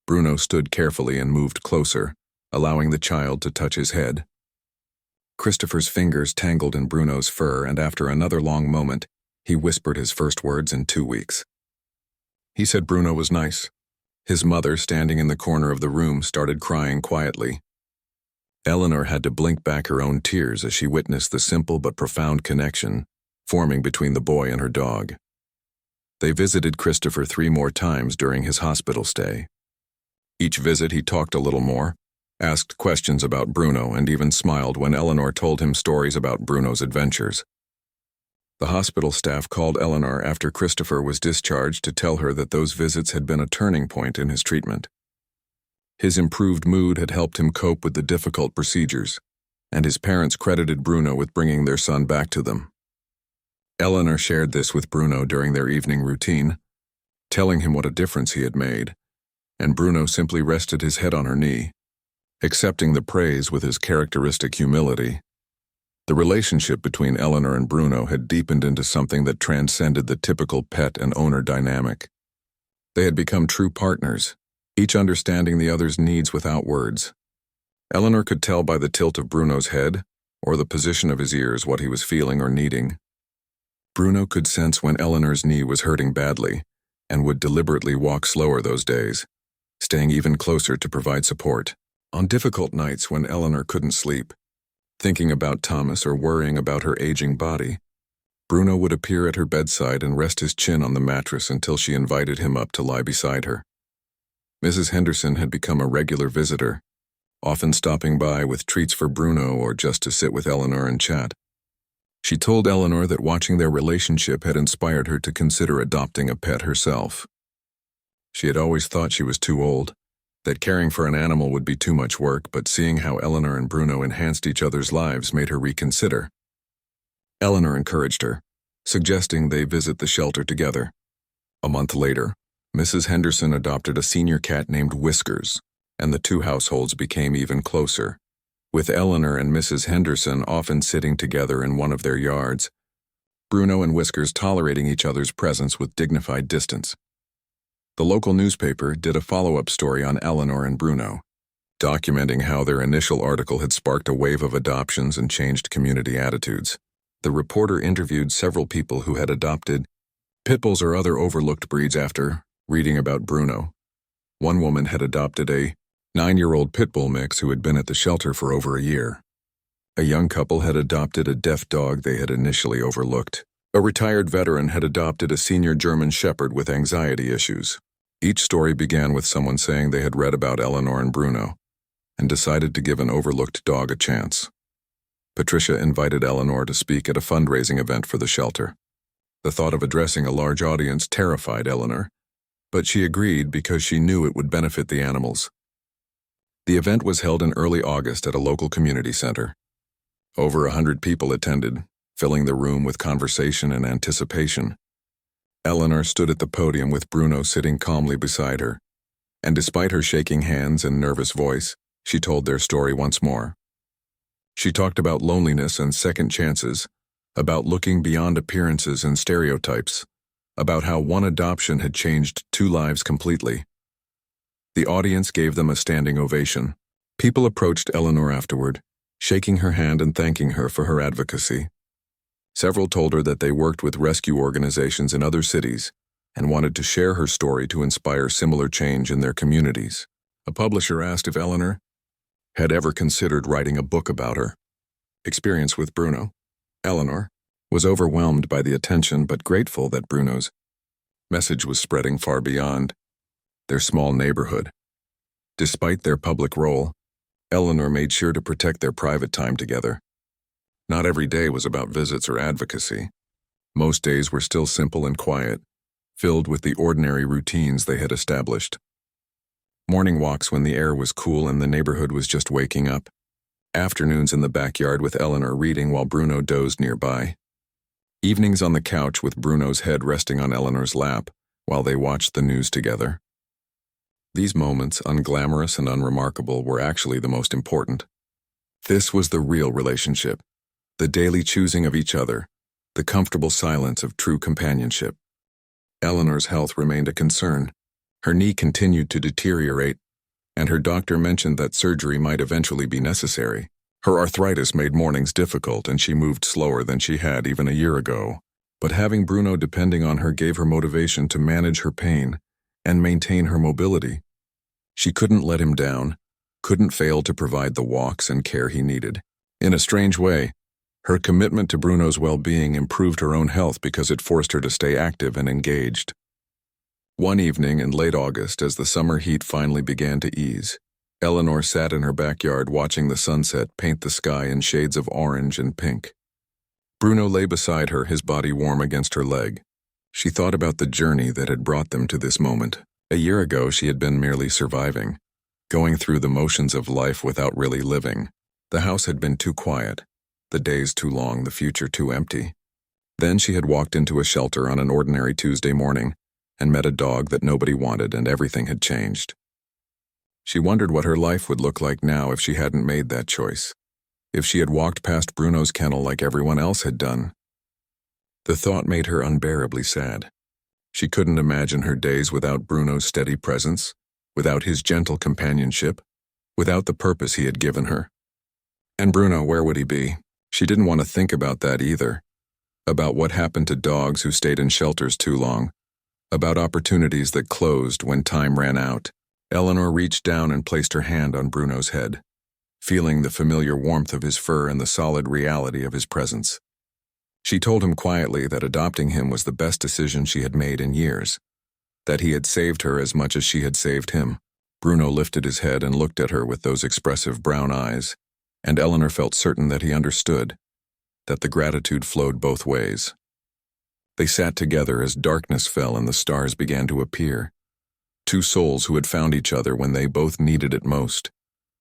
Bruno stood carefully and moved closer, allowing the child to touch his head. Christopher's fingers tangled in Bruno's fur, and after another long moment, he whispered his first words in 2 weeks. He said Bruno was nice. His mother, standing in the corner of the room, started crying quietly. Eleanor had to blink back her own tears as she witnessed the simple but profound connection forming between the boy and her dog. They visited Christopher 3 more times during his hospital stay. Each visit he talked a little more, asked questions about Bruno, and even smiled when Eleanor told him stories about Bruno's adventures. The hospital staff called Eleanor after Christopher was discharged to tell her that those visits had been a turning point in his treatment. His improved mood had helped him cope with the difficult procedures, and his parents credited Bruno with bringing their son back to them. Eleanor shared this with Bruno during their evening routine, telling him what a difference he had made, and Bruno simply rested his head on her knee, accepting the praise with his characteristic humility. The relationship between Eleanor and Bruno had deepened into something that transcended the typical pet and owner dynamic. They had become true partners, each understanding the other's needs without words. Eleanor could tell by the tilt of Bruno's head or the position of his ears what he was feeling or needing. Bruno could sense when Eleanor's knee was hurting badly and would deliberately walk slower those days, staying even closer to provide support. On difficult nights when Eleanor couldn't sleep, thinking about Thomas or worrying about her aging body, Bruno would appear at her bedside and rest his chin on the mattress until she invited him up to lie beside her. Mrs. Henderson had become a regular visitor, often stopping by with treats for Bruno or just to sit with Eleanor and chat. She told Eleanor that watching their relationship had inspired her to consider adopting a pet herself. She had always thought she was too old, that caring for an animal would be too much work, but seeing how Eleanor and Bruno enhanced each other's lives made her reconsider. Eleanor encouraged her, suggesting they visit the shelter together. A month later, Mrs. Henderson adopted a senior cat named Whiskers, and the 2 households became even closer, with Eleanor and Mrs. Henderson often sitting together in one of their yards, Bruno and Whiskers tolerating each other's presence with dignified distance. The local newspaper did a follow-up story on Eleanor and Bruno, documenting how their initial article had sparked a wave of adoptions and changed community attitudes. The reporter interviewed several people who had adopted Pitbulls or other overlooked breeds after reading about Bruno. One woman had adopted a 9-year-old Pitbull mix who had been at the shelter for over a year. A young couple had adopted a deaf dog they had initially overlooked. A retired veteran had adopted a senior German Shepherd with anxiety issues. Each story began with someone saying they had read about Eleanor and Bruno and decided to give an overlooked dog a chance. Patricia invited Eleanor to speak at a fundraising event for the shelter. The thought of addressing a large audience terrified Eleanor, but she agreed because she knew it would benefit the animals. The event was held in early August at a local community center. Over 100 people attended, filling the room with conversation and anticipation. Eleanor stood at the podium with Bruno sitting calmly beside her, and despite her shaking hands and nervous voice, she told their story once more. She talked about loneliness and second chances, about looking beyond appearances and stereotypes, about how one adoption had changed 2 lives completely. The audience gave them a standing ovation. People approached Eleanor afterward, shaking her hand and thanking her for her advocacy. Several told her that they worked with rescue organizations in other cities and wanted to share her story to inspire similar change in their communities. A publisher asked if Eleanor had ever considered writing a book about her experience with Bruno. Eleanor was overwhelmed by the attention but grateful that Bruno's Message was spreading far beyond their small neighborhood. Despite their public role, Eleanor made sure to protect their private time together. Not every day was about visits or advocacy. Most days were still simple and quiet, filled with the ordinary routines they had established. Morning walks when the air was cool and the neighborhood was just waking up. Afternoons in the backyard with Eleanor reading while Bruno dozed nearby. Evenings on the couch with Bruno's head resting on Eleanor's lap while they watched the news together. These moments, unglamorous and unremarkable, were actually the most important. This was the real relationship, the daily choosing of each other, the comfortable silence of true companionship. Eleanor's health remained a concern. Her knee continued to deteriorate, and her doctor mentioned that surgery might eventually be necessary. Her arthritis made mornings difficult, and she moved slower than she had even a year ago. But having Bruno depending on her gave her motivation to manage her pain and maintain her mobility. She couldn't let him down, couldn't fail to provide the walks and care he needed. In a strange way, her commitment to Bruno's well-being improved her own health because it forced her to stay active and engaged. One evening in late August, as the summer heat finally began to ease, Eleanor sat in her backyard watching the sunset paint the sky in shades of orange and pink. Bruno lay beside her, his body warm against her leg. She thought about the journey that had brought them to this moment. A year ago, she had been merely surviving, going through the motions of life without really living. The house had been too quiet, the days too long, the future too empty. Then she had walked into a shelter on an ordinary Tuesday morning and met a dog that nobody wanted, and everything had changed. She wondered what her life would look like now if she hadn't made that choice, if she had walked past Bruno's kennel like everyone else had done. The thought made her unbearably sad. She couldn't imagine her days without Bruno's steady presence, without his gentle companionship, without the purpose he had given her. And Bruno, where would he be? She didn't want to think about that either, about what happened to dogs who stayed in shelters too long, about opportunities that closed when time ran out. Eleanor reached down and placed her hand on Bruno's head, feeling the familiar warmth of his fur and the solid reality of his presence. She told him quietly that adopting him was the best decision she had made in years, that he had saved her as much as she had saved him. Bruno lifted his head and looked at her with those expressive brown eyes, and Eleanor felt certain that he understood, that the gratitude flowed both ways. They sat together as darkness fell and the stars began to appear. Two souls who had found each other when they both needed it most,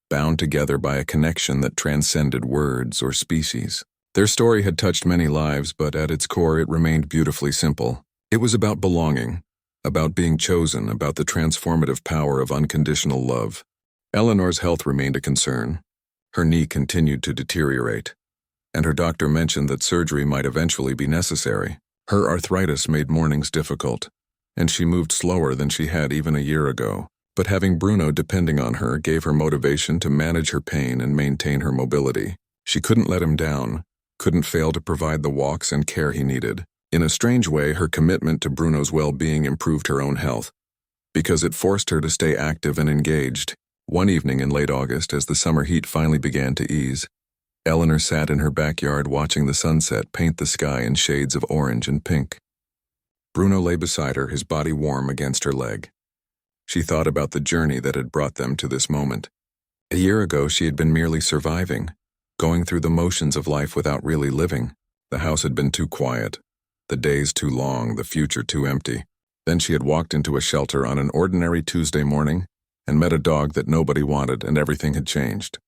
bound together by a connection that transcended words or species. Their story had touched many lives, but at its core it remained beautifully simple. It was about belonging, about being chosen, about the transformative power of unconditional love. Eleanor's health remained a concern. Her knee continued to deteriorate, and her doctor mentioned that surgery might eventually be necessary. Her arthritis made mornings difficult, and she moved slower than she had even a year ago. But having Bruno depending on her gave her motivation to manage her pain and maintain her mobility. She couldn't let him down, couldn't fail to provide the walks and care he needed. In a strange way, her commitment to Bruno's well-being improved her own health, because it forced her to stay active and engaged. One evening in late August, as the summer heat finally began to ease, Eleanor sat in her backyard watching the sunset paint the sky in shades of orange and pink. Bruno lay beside her, his body warm against her leg. She thought about the journey that had brought them to this moment. A year ago, she had been merely surviving, going through the motions of life without really living. The house had been too quiet, the days too long, the future too empty. Then she had walked into a shelter on an ordinary Tuesday morning and met a dog that nobody wanted, and everything had changed.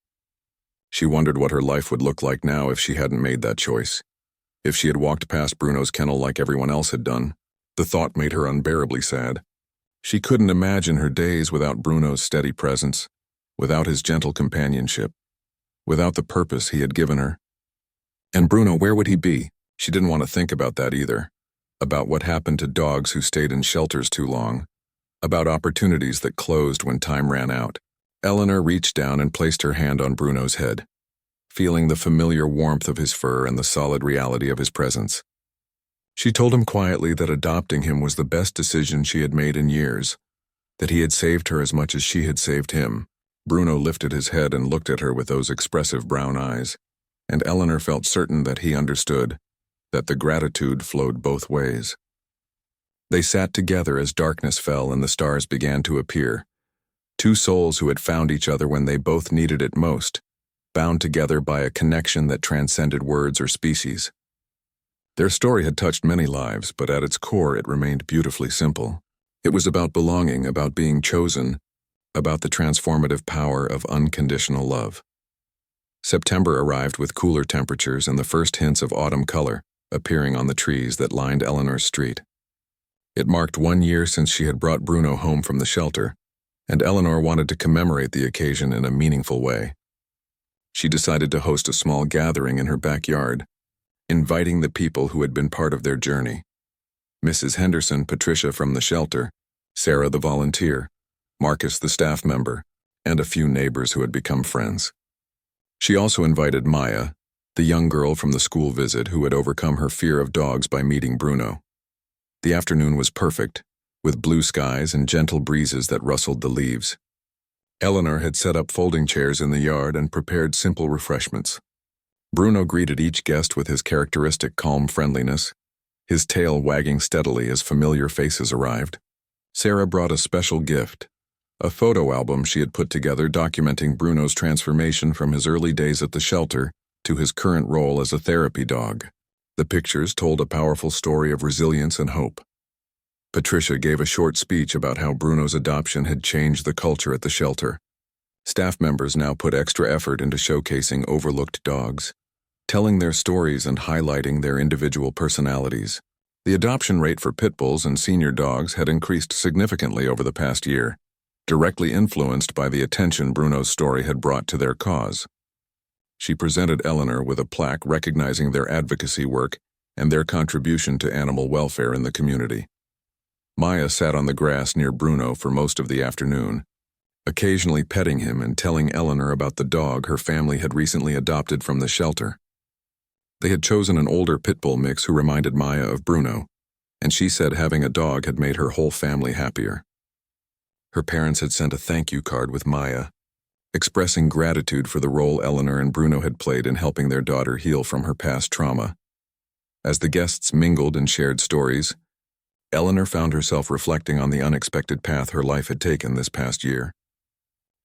She wondered what her life would look like now if she hadn't made that choice, if she had walked past Bruno's kennel like everyone else had done. The thought made her unbearably sad. She couldn't imagine her days without Bruno's steady presence, without his gentle companionship, without the purpose he had given her. And Bruno, where would he be? She didn't want to think about that either, about what happened to dogs who stayed in shelters too long, about opportunities that closed when time ran out. Eleanor reached down and placed her hand on Bruno's head, feeling the familiar warmth of his fur and the solid reality of his presence. She told him quietly that adopting him was the best decision she had made in years, that he had saved her as much as she had saved him. Bruno lifted his head and looked at her with those expressive brown eyes, and Eleanor felt certain that he understood, that the gratitude flowed both ways. They sat together as darkness fell and the stars began to appear. Two souls who had found each other when they both needed it most, bound together by a connection that transcended words or species. Their story had touched many lives, but at its core it remained beautifully simple. It was about belonging, about being chosen, about the transformative power of unconditional love. September arrived with cooler temperatures and the first hints of autumn color appearing on the trees that lined Eleanor's street. It marked 1 year since she had brought Bruno home from the shelter, and Eleanor wanted to commemorate the occasion in a meaningful way. She decided to host a small gathering in her backyard, inviting the people who had been part of their journey. Mrs. Henderson, Patricia from the shelter, Sarah the volunteer, Marcus the staff member, and a few neighbors who had become friends. She also invited Maya, the young girl from the school visit who had overcome her fear of dogs by meeting Bruno. The afternoon was perfect, with blue skies and gentle breezes that rustled the leaves. Eleanor had set up folding chairs in the yard and prepared simple refreshments. Bruno greeted each guest with his characteristic calm friendliness, his tail wagging steadily as familiar faces arrived. Sarah brought a special gift, a photo album she had put together documenting Bruno's transformation from his early days at the shelter to his current role as a therapy dog. The pictures told a powerful story of resilience and hope. Patricia gave a short speech about how Bruno's adoption had changed the culture at the shelter. Staff members now put extra effort into showcasing overlooked dogs, telling their stories and highlighting their individual personalities. The adoption rate for Pitbulls and senior dogs had increased significantly over the past year, directly influenced by the attention Bruno's story had brought to their cause. She presented Eleanor with a plaque recognizing their advocacy work and their contribution to animal welfare in the community. Maya sat on the grass near Bruno for most of the afternoon, occasionally petting him and telling Eleanor about the dog her family had recently adopted from the shelter. They had chosen an older Pitbull mix who reminded Maya of Bruno, and she said having a dog had made her whole family happier. Her parents had sent a thank you card with Maya, expressing gratitude for the role Eleanor and Bruno had played in helping their daughter heal from her past trauma. As the guests mingled and shared stories, Eleanor found herself reflecting on the unexpected path her life had taken this past year.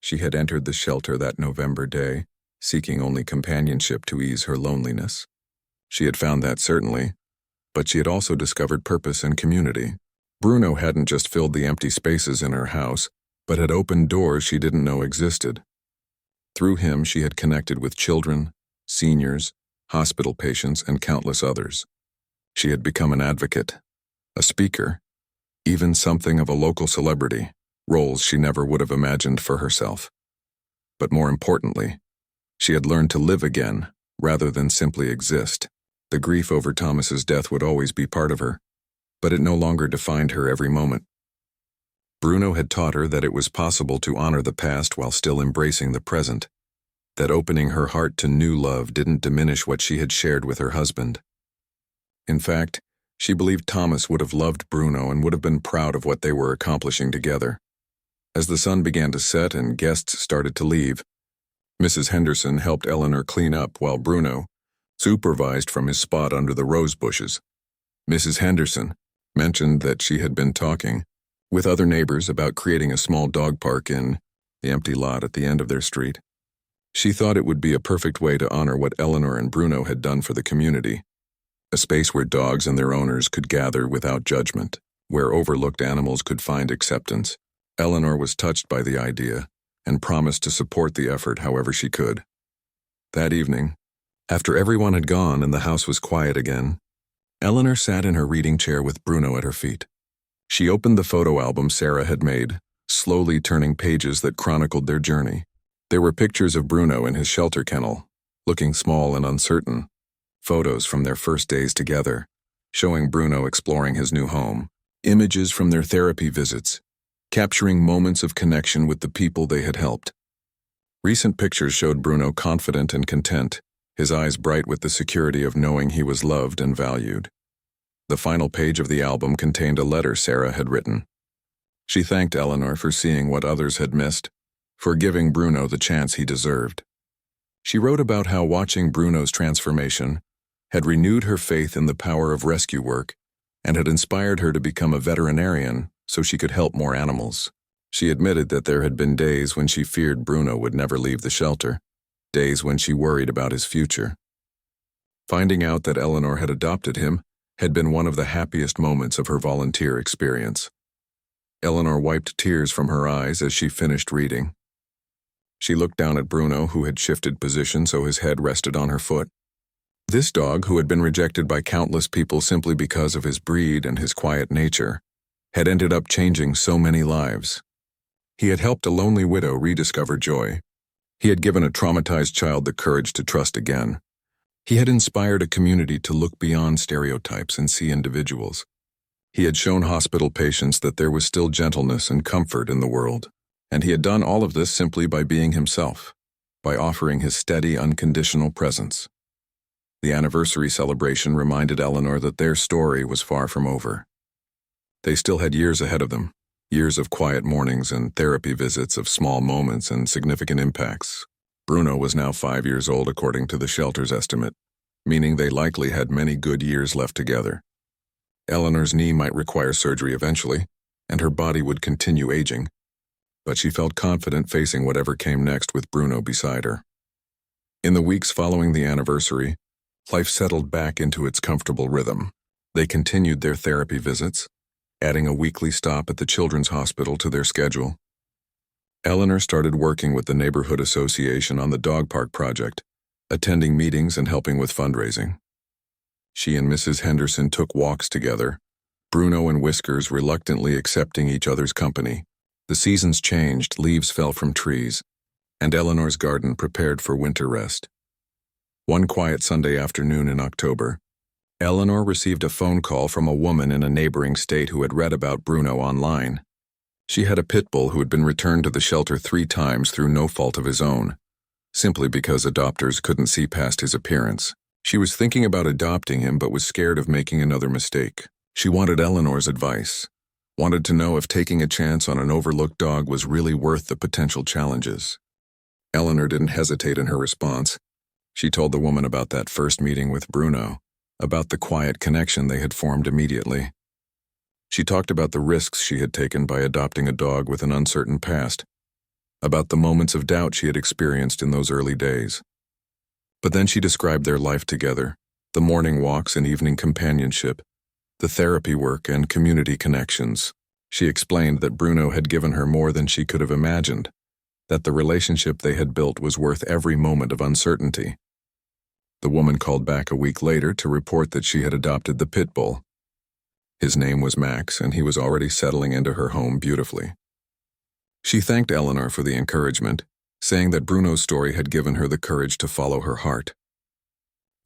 She had entered the shelter that November day, seeking only companionship to ease her loneliness. She had found that certainly, but she had also discovered purpose and community. Bruno hadn't just filled the empty spaces in her house, but had opened doors she didn't know existed. Through him, she had connected with children, seniors, hospital patients, and countless others. She had become an advocate, a speaker, even something of a local celebrity, roles she never would have imagined for herself. But more importantly, she had learned to live again, rather than simply exist. The grief over Thomas's death would always be part of her, but it no longer defined her every moment. Bruno had taught her that it was possible to honor the past while still embracing the present, that opening her heart to new love didn't diminish what she had shared with her husband. In fact, she believed Thomas would have loved Bruno and would have been proud of what they were accomplishing together. As the sun began to set and guests started to leave, Mrs. Henderson helped Eleanor clean up while Bruno supervised from his spot under the rose bushes. Mrs. Henderson mentioned that she had been talking with other neighbors about creating a small dog park in the empty lot at the end of their street. She thought it would be a perfect way to honor what Eleanor and Bruno had done for the community, a space where dogs and their owners could gather without judgment, where overlooked animals could find acceptance. Eleanor was touched by the idea and promised to support the effort however she could. That evening, after everyone had gone and the house was quiet again, Eleanor sat in her reading chair with Bruno at her feet. She opened the photo album Sarah had made, slowly turning pages that chronicled their journey. There were pictures of Bruno in his shelter kennel, looking small and uncertain, photos from their first days together, showing Bruno exploring his new home, images from their therapy visits, capturing moments of connection with the people they had helped. Recent pictures showed Bruno confident and content, his eyes bright with the security of knowing he was loved and valued. The final page of the album contained a letter Sarah had written. She thanked Eleanor for seeing what others had missed, for giving Bruno the chance he deserved. She wrote about how watching Bruno's transformation had renewed her faith in the power of rescue work and had inspired her to become a veterinarian so she could help more animals. She admitted that there had been days when she feared Bruno would never leave the shelter, days when she worried about his future. Finding out that Eleanor had adopted him had been one of the happiest moments of her volunteer experience. Eleanor wiped tears from her eyes as she finished reading. She looked down at Bruno, who had shifted position so his head rested on her foot. This dog, who had been rejected by countless people simply because of his breed and his quiet nature, had ended up changing so many lives. He had helped a lonely widow rediscover joy. He had given a traumatized child the courage to trust again. He had inspired a community to look beyond stereotypes and see individuals. He had shown hospital patients that there was still gentleness and comfort in the world. And he had done all of this simply by being himself, by offering his steady, unconditional presence. The anniversary celebration reminded Eleanor that their story was far from over. They still had years ahead of them, years of quiet mornings and therapy visits, of small moments and significant impacts. Bruno was now 5 years old according to the shelter's estimate, meaning they likely had many good years left together. Eleanor's knee might require surgery eventually, and her body would continue aging, but she felt confident facing whatever came next with Bruno beside her. In the weeks following the anniversary, life settled back into its comfortable rhythm. They continued their therapy visits, adding a weekly stop at the children's hospital to their schedule. Eleanor started working with the neighborhood association on the dog park project, attending meetings and helping with fundraising. She and Mrs. Henderson took walks together, Bruno and Whiskers reluctantly accepting each other's company. The seasons changed, leaves fell from trees, and Eleanor's garden prepared for winter rest. One quiet Sunday afternoon in October, Eleanor received a phone call from a woman in a neighboring state who had read about Bruno online. She had a Pitbull who had been returned to the shelter 3 times through no fault of his own, simply because adopters couldn't see past his appearance. She was thinking about adopting him but was scared of making another mistake. She wanted Eleanor's advice, wanted to know if taking a chance on an overlooked dog was really worth the potential challenges. Eleanor didn't hesitate in her response. She told the woman about that first meeting with Bruno, about the quiet connection they had formed immediately. She talked about the risks she had taken by adopting a dog with an uncertain past, about the moments of doubt she had experienced in those early days. But then she described their life together, the morning walks and evening companionship, the therapy work and community connections. She explained that Bruno had given her more than she could have imagined, that the relationship they had built was worth every moment of uncertainty. The woman called back a week later to report that she had adopted the Pitbull. His name was Max, and he was already settling into her home beautifully. She thanked Eleanor for the encouragement, saying that Bruno's story had given her the courage to follow her heart.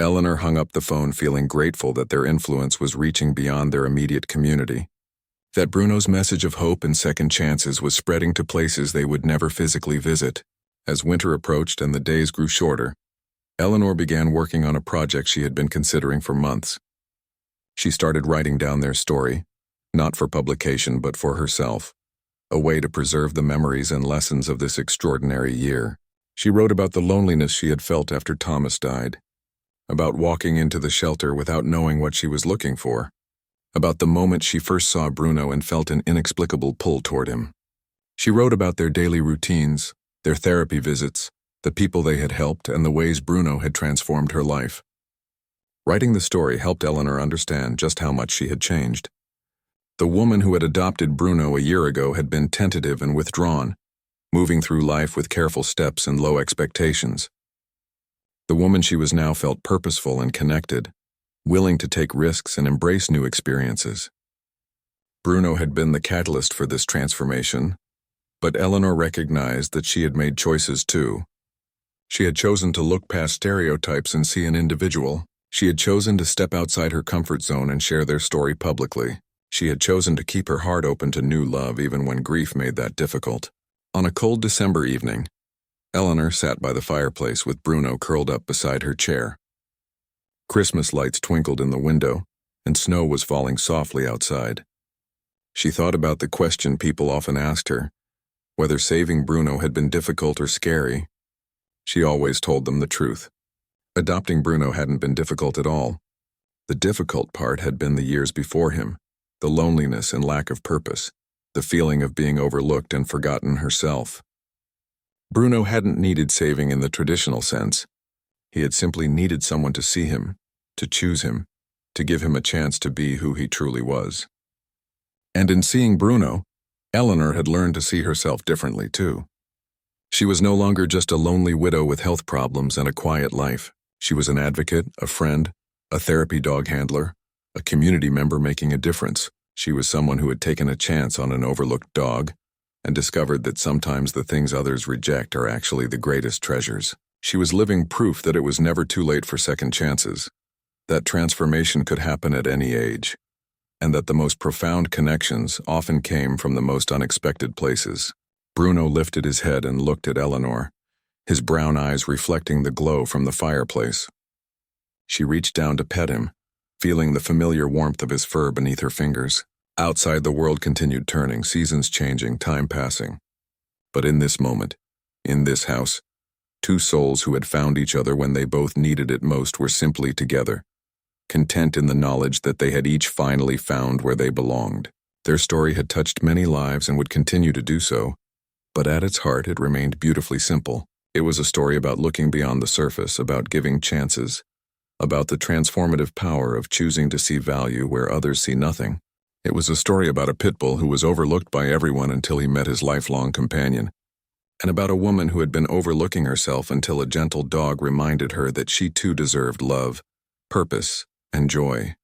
Eleanor hung up the phone feeling grateful that their influence was reaching beyond their immediate community, that Bruno's message of hope and second chances was spreading to places they would never physically visit. As winter approached and the days grew shorter, Eleanor began working on a project she had been considering for months. She started writing down their story, not for publication but for herself, a way to preserve the memories and lessons of this extraordinary year. She wrote about the loneliness she had felt after Thomas died, about walking into the shelter without knowing what she was looking for, about the moment she first saw Bruno and felt an inexplicable pull toward him. She wrote about their daily routines, their therapy visits, the people they had helped, and the ways Bruno had transformed her life. Writing the story helped Eleanor understand just how much she had changed. The woman who had adopted Bruno a year ago had been tentative and withdrawn, moving through life with careful steps and low expectations. The woman she was now felt purposeful and connected, willing to take risks and embrace new experiences. Bruno had been the catalyst for this transformation, but Eleanor recognized that she had made choices too. She had chosen to look past stereotypes and see an individual. She had chosen to step outside her comfort zone and share their story publicly. She had chosen to keep her heart open to new love even when grief made that difficult. On a cold December evening, Eleanor sat by the fireplace with Bruno curled up beside her chair. Christmas lights twinkled in the window, and snow was falling softly outside. She thought about the question people often asked her, whether saving Bruno had been difficult or scary. She always told them the truth. Adopting Bruno hadn't been difficult at all. The difficult part had been the years before him, the loneliness and lack of purpose, the feeling of being overlooked and forgotten herself. Bruno hadn't needed saving in the traditional sense. He had simply needed someone to see him, to choose him, to give him a chance to be who he truly was. And in seeing Bruno, Eleanor had learned to see herself differently too. She was no longer just a lonely widow with health problems and a quiet life. She was an advocate, a friend, a therapy dog handler, a community member making a difference. She was someone who had taken a chance on an overlooked dog and discovered that sometimes the things others reject are actually the greatest treasures. She was living proof that it was never too late for second chances, that transformation could happen at any age, and that the most profound connections often came from the most unexpected places. Bruno lifted his head and looked at Eleanor, his brown eyes reflecting the glow from the fireplace. She reached down to pet him, feeling the familiar warmth of his fur beneath her fingers. Outside, the world continued turning, seasons changing, time passing. But in this moment, in this house, two souls who had found each other when they both needed it most were simply together, content in the knowledge that they had each finally found where they belonged. Their story had touched many lives and would continue to do so, but at its heart it remained beautifully simple. It was a story about looking beyond the surface, about giving chances, about the transformative power of choosing to see value where others see nothing. It was a story about a Pitbull who was overlooked by everyone until he met his lifelong companion, and about a woman who had been overlooking herself until a gentle dog reminded her that she too deserved love, purpose, and joy.